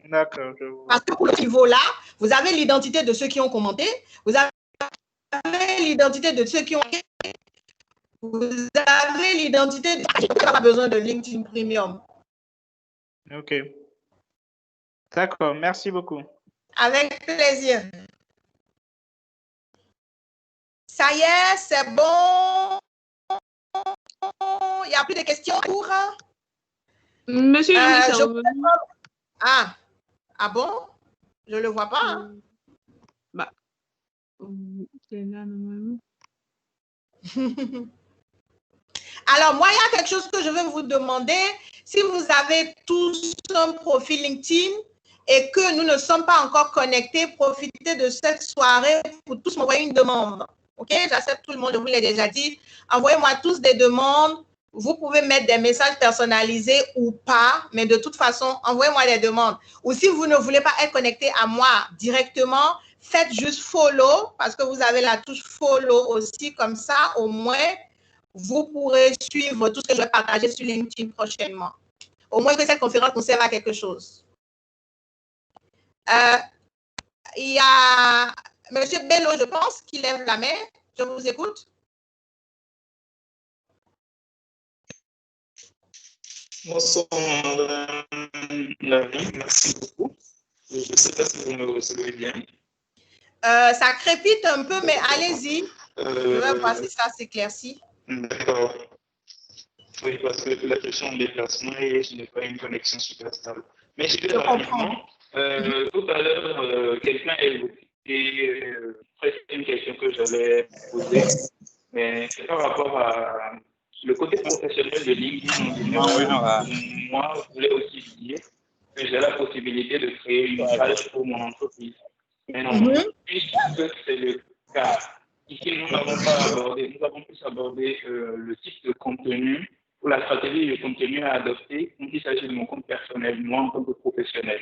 D'accord, je vois. Parce que pour le niveau-là, vous avez l'identité de ceux qui ont commenté, vous avez l'identité de ceux qui ont... Vous avez l'identité de ceux qui n'ont pas besoin de LinkedIn Premium. Ok. D'accord, merci beaucoup. Avec plaisir. Ça y est, c'est bon. Il n'y a plus de questions pour... Monsieur Louis, c'est revenu. Ah bon? Je ne le vois pas. Hein? Bah, c'est là normalement. Alors, moi, il y a quelque chose que je veux vous demander. Si vous avez tous un profil LinkedIn et que nous ne sommes pas encore connectés, profitez de cette soirée pour tous m'envoyer une demande. OK? J'accepte tout le monde, je vous l'ai déjà dit. Envoyez-moi tous des demandes. Vous pouvez mettre des messages personnalisés ou pas, mais de toute façon, envoyez-moi des demandes. Ou si vous ne voulez pas être connecté à moi directement, faites juste follow parce que vous avez la touche follow aussi. Comme ça, au moins, vous pourrez suivre tout ce que je vais partager sur LinkedIn prochainement. Au moins que cette conférence nous serve à quelque chose. Il y a M. Bello, je pense, qui lève la main. Je vous écoute. Bonsoir, merci beaucoup. Je ne sais pas si vous me recevez bien. Ça crépite un peu, mais allez-y. Je vais voir si ça s'éclaircit. D'accord. Oui, parce que la question de déplacement et je n'ai pas une connexion super stable. Mais je vais rapidement. Tout à l'heure, quelqu'un a évoqué presque une question que j'allais poser, mais c'est par rapport à le côté professionnel de LinkedIn en général. Moi, je voulais aussi dire que j'ai la possibilité de créer une page pour mon entreprise. Mais non, puisque c'est le cas, ici, nous avons plus abordé le type de contenu ou la stratégie de contenu à adopter quand il s'agit de mon compte personnel, moi en tant que professionnel.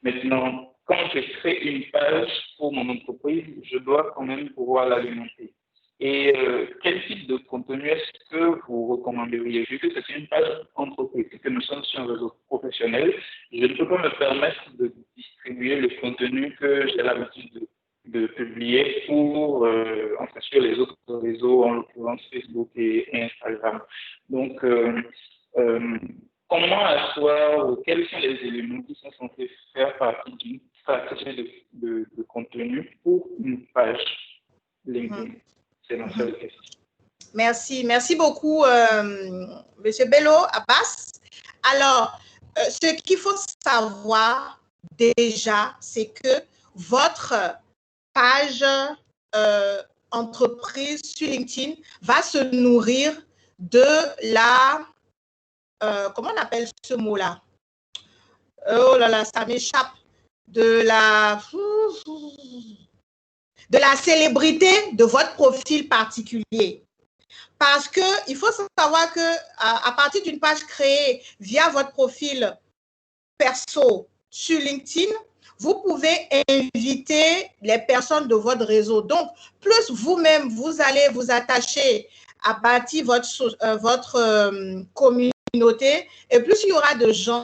Maintenant, quand je crée une page pour mon entreprise, je dois quand même pouvoir l'alimenter. Et quel type de contenu est-ce que vous recommanderiez? Vu que c'est une page entreprise et que nous sommes sur un réseau professionnel, je ne peux pas me permettre de distribuer le contenu que j'ai l'habitude de publier pour enfin, sur les autres réseaux, en l'occurrence Facebook et Instagram. Donc, comment asseoir, quels sont les éléments qui sont censés faire partie d'une stratégie de contenu pour une page LinkedIn? C'est ma seule question. Merci. Merci beaucoup, M. Bello Abbas. Alors, ce qu'il faut savoir déjà, c'est que votre page entreprise sur LinkedIn va se nourrir de la... comment on appelle ce mot-là? Oh là là, ça m'échappe. De la célébrité de votre profil particulier. Parce qu'il faut savoir qu'à partir d'une page créée via votre profil perso sur LinkedIn, vous pouvez inviter les personnes de votre réseau. Donc, plus vous-même, vous allez vous attacher à bâtir votre communauté, et plus il y aura de gens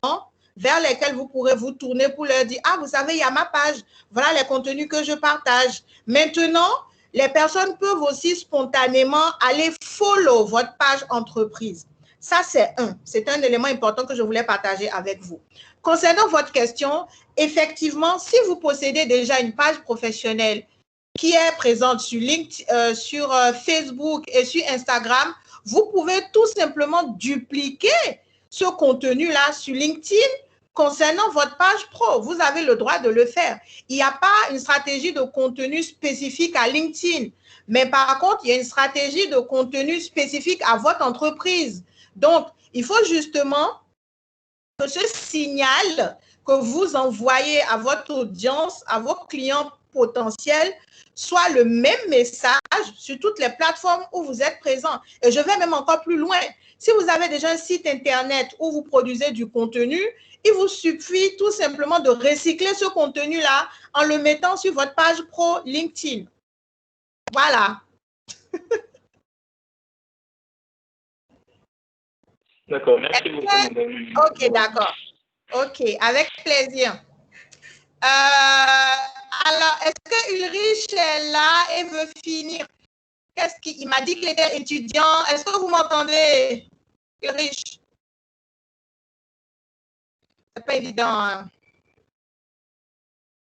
vers lesquels vous pourrez vous tourner pour leur dire « Ah, vous savez, il y a ma page, voilà les contenus que je partage. » Maintenant, les personnes peuvent aussi spontanément aller follow votre page entreprise. Ça, c'est un élément important que je voulais partager avec vous. Concernant votre question, effectivement, si vous possédez déjà une page professionnelle qui est présente sur LinkedIn, sur Facebook et sur Instagram, vous pouvez tout simplement dupliquer ce contenu-là sur LinkedIn concernant votre page pro. Vous avez le droit de le faire. Il n'y a pas une stratégie de contenu spécifique à LinkedIn, mais par contre, il y a une stratégie de contenu spécifique à votre entreprise. Donc, il faut justement que ce signal que vous envoyez à votre audience, à vos clients potentiels, soit le même message sur toutes les plateformes où vous êtes présent. Et je vais même encore plus loin. Si vous avez déjà un site Internet où vous produisez du contenu, il vous suffit tout simplement de recycler ce contenu-là en le mettant sur votre page pro LinkedIn. Voilà. D'accord, merci beaucoup, madame. Ok, d'accord. Ok, avec plaisir. Alors, est-ce que Ulrich est là et veut finir? Qu'est-ce qu'il m'a dit qu'il était étudiant? Est-ce que vous m'entendez, Ulrich? C'est pas évident. Hein?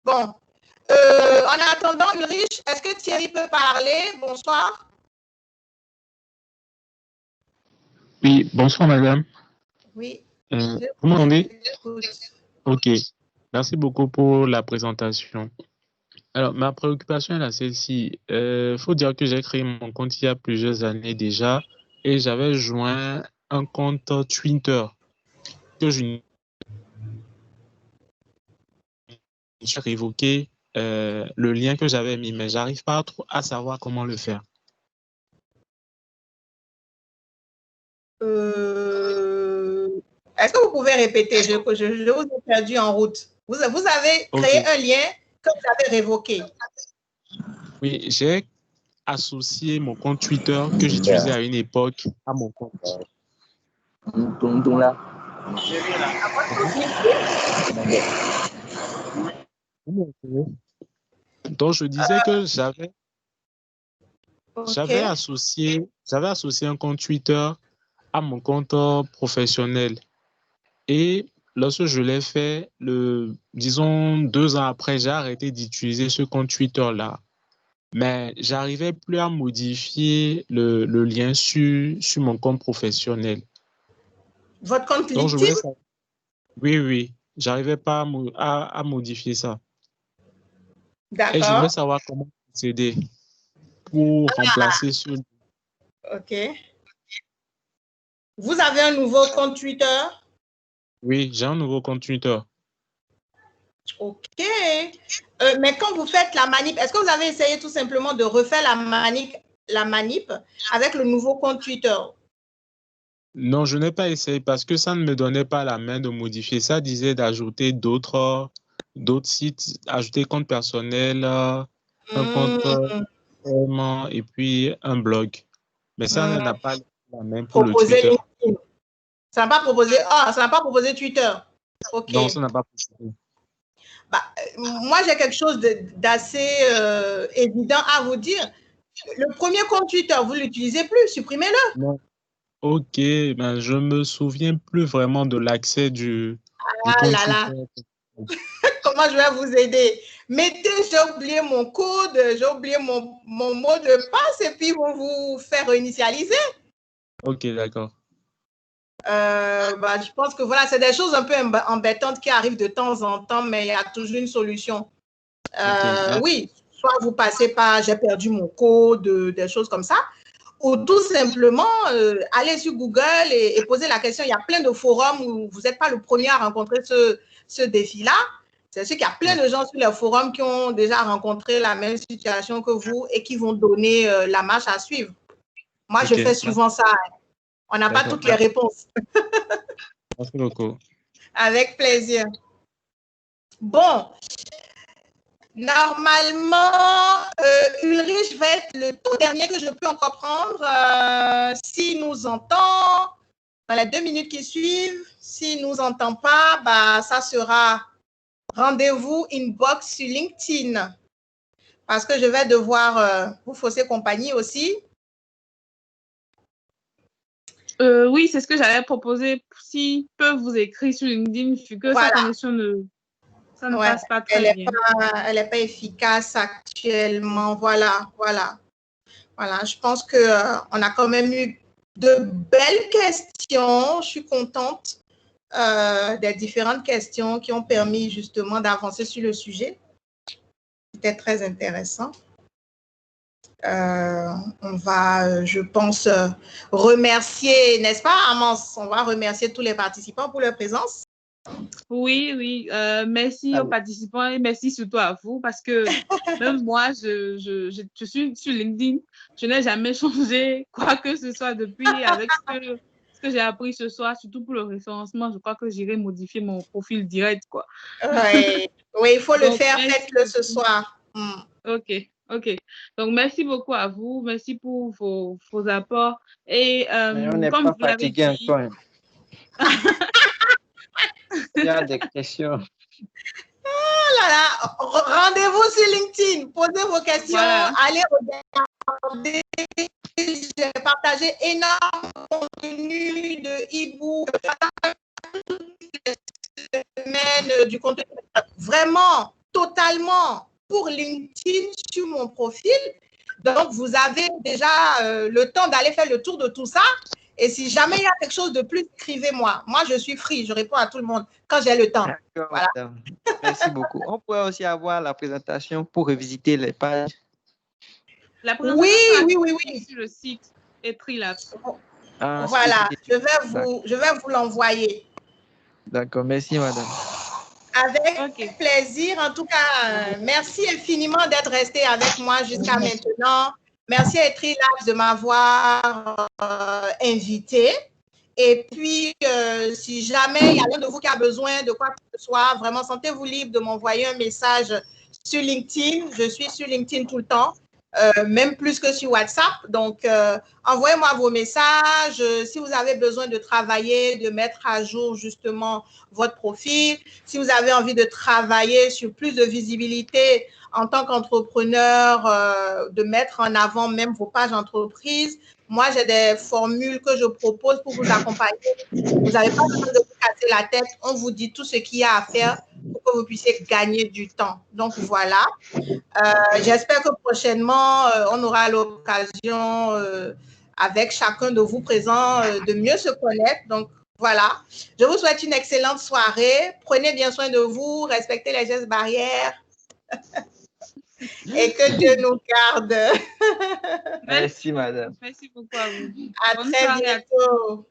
Bon. En attendant, Ulrich, est-ce que Thierry peut parler? Bonsoir. Oui, bonsoir madame. Oui. Vous m'entendez? Ok. Merci beaucoup pour la présentation. Alors, ma préoccupation est là, celle-ci. Faut dire que j'ai créé mon compte il y a plusieurs années déjà et j'avais joint un compte Twitter que je suis révoqué le lien que j'avais mis, mais j'arrive pas trop à savoir comment le faire. Est-ce que vous pouvez répéter? Je vous ai perdu en route. Vous avez créé un lien que vous avez révoqué. Oui, j'ai associé mon compte Twitter que j'utilisais à une époque à mon compte. Donc, je disais que j'avais associé un compte Twitter à mon compte professionnel. Et lorsque je l'ai fait, disons 2 ans après, j'ai arrêté d'utiliser ce compte Twitter-là. Mais j'arrivais plus à modifier le lien sur mon compte professionnel. Votre compte LinkedIn? Oui. J'arrivais pas à modifier ça. D'accord. Et je voulais savoir comment procéder pour remplacer ce... Ok. Vous avez un nouveau compte Twitter? Oui, j'ai un nouveau compte Twitter. Ok. Mais quand vous faites la manip, est-ce que vous avez essayé tout simplement de refaire la manip avec le nouveau compte Twitter? Non, je n'ai pas essayé parce que ça ne me donnait pas la main de modifier. Ça disait d'ajouter d'autres sites, ajouter compte personnel, un compte et puis un blog. Mais ça n'a pas la main pour le Twitter. Ça n'a pas proposé Twitter. Ok. Non, ça n'a pas proposé. Moi, j'ai quelque chose d'assez évident à vous dire. Le premier compte Twitter, vous ne l'utilisez plus, supprimez-le. Non. Ok, ben je me souviens plus vraiment de l'accès du compte Twitter. Comment je vais vous aider? Mettez, j'ai oublié mon code, j'ai oublié mon mot de passe et puis vont vous faire réinitialiser. Ok, d'accord. Je pense que voilà, c'est des choses un peu embêtantes qui arrivent de temps en temps, mais il y a toujours une solution. Oui, soit vous passez par j'ai perdu mon code, des choses comme ça, ou tout simplement aller sur Google et poser la question. Il y a plein de forums où vous n'êtes pas le premier à rencontrer ce défi-là. C'est sûr qu'il y a plein de gens sur les forums qui ont déjà rencontré la même situation que vous et qui vont donner la marche à suivre. Moi, je fais souvent ça. On n'a pas toutes les réponses. Merci beaucoup. Avec plaisir. Bon, normalement, Ulrich va être le tout dernier que je peux encore prendre. S'il nous entend, dans les 2 minutes qui suivent, s'il ne nous entend pas, ça sera rendez-vous inbox sur LinkedIn. Parce que je vais devoir vous fausser compagnie aussi. Oui, c'est ce que j'allais proposer. S'ils peuvent vous écrire sur LinkedIn, vu que sa connexion ne passe pas très bien. Elle n'est pas efficace actuellement. Voilà. Je pense qu'on a quand même eu de belles questions. Je suis contente des différentes questions qui ont permis justement d'avancer sur le sujet. C'était très intéressant. On va, je pense, remercier, n'est-ce pas, Amance? On va remercier tous les participants pour leur présence. Oui, oui. Merci aux participants et merci surtout à vous parce que même moi, je suis sur LinkedIn. Je n'ai jamais changé quoi que ce soit depuis avec ce que j'ai appris ce soir, surtout pour le référencement. Je crois que j'irai modifier mon profil direct, quoi. Oui, oui, il faut le faire. Faites-le ce soir. OK. OK. Donc, merci beaucoup à vous. Merci pour vos apports. Et Mais on n'est comme pas vous l'avez fatigué dit... encore. Il y a des questions. Oh là là, rendez-vous sur LinkedIn. Posez vos questions. Voilà. Allez regarder. J'ai partagé énormément de contenu de e-book, du contenu vraiment totalement pour LinkedIn sur mon profil. Donc, vous avez déjà le temps d'aller faire le tour de tout ça. Et si jamais il y a quelque chose de plus, écrivez-moi. Moi, je suis free. Je réponds à tout le monde quand j'ai le temps. D'accord, voilà. Madame. Merci beaucoup. On pourrait aussi avoir la présentation pour revisiter les pages. La présentation oui. Sur le site Etrilab. Voilà, je vais vous l'envoyer. D'accord, merci, madame. Avec plaisir. En tout cas, merci infiniment d'être resté avec moi jusqu'à maintenant. Merci à Etrilab de m'avoir invité. Et puis, si jamais il y a l'un de vous qui a besoin de quoi que ce soit, vraiment, sentez-vous libre de m'envoyer un message sur LinkedIn. Je suis sur LinkedIn tout le temps, même plus que sur WhatsApp. Donc, envoyez-moi vos messages. Si vous avez besoin de travailler, de mettre à jour justement votre profil, si vous avez envie de travailler sur plus de visibilité en tant qu'entrepreneur, de mettre en avant même vos pages entreprises, moi, j'ai des formules que je propose pour vous accompagner. Vous n'avez pas besoin de vous casser la tête. On vous dit tout ce qu'il y a à faire pour que vous puissiez gagner du temps. Donc, voilà. J'espère que prochainement, on aura l'occasion, avec chacun de vous présents, de mieux se connaître. Donc, voilà. Je vous souhaite une excellente soirée. Prenez bien soin de vous. Respectez les gestes barrières. Et que Dieu nous garde. Merci, madame. Merci beaucoup à vous. À très bientôt.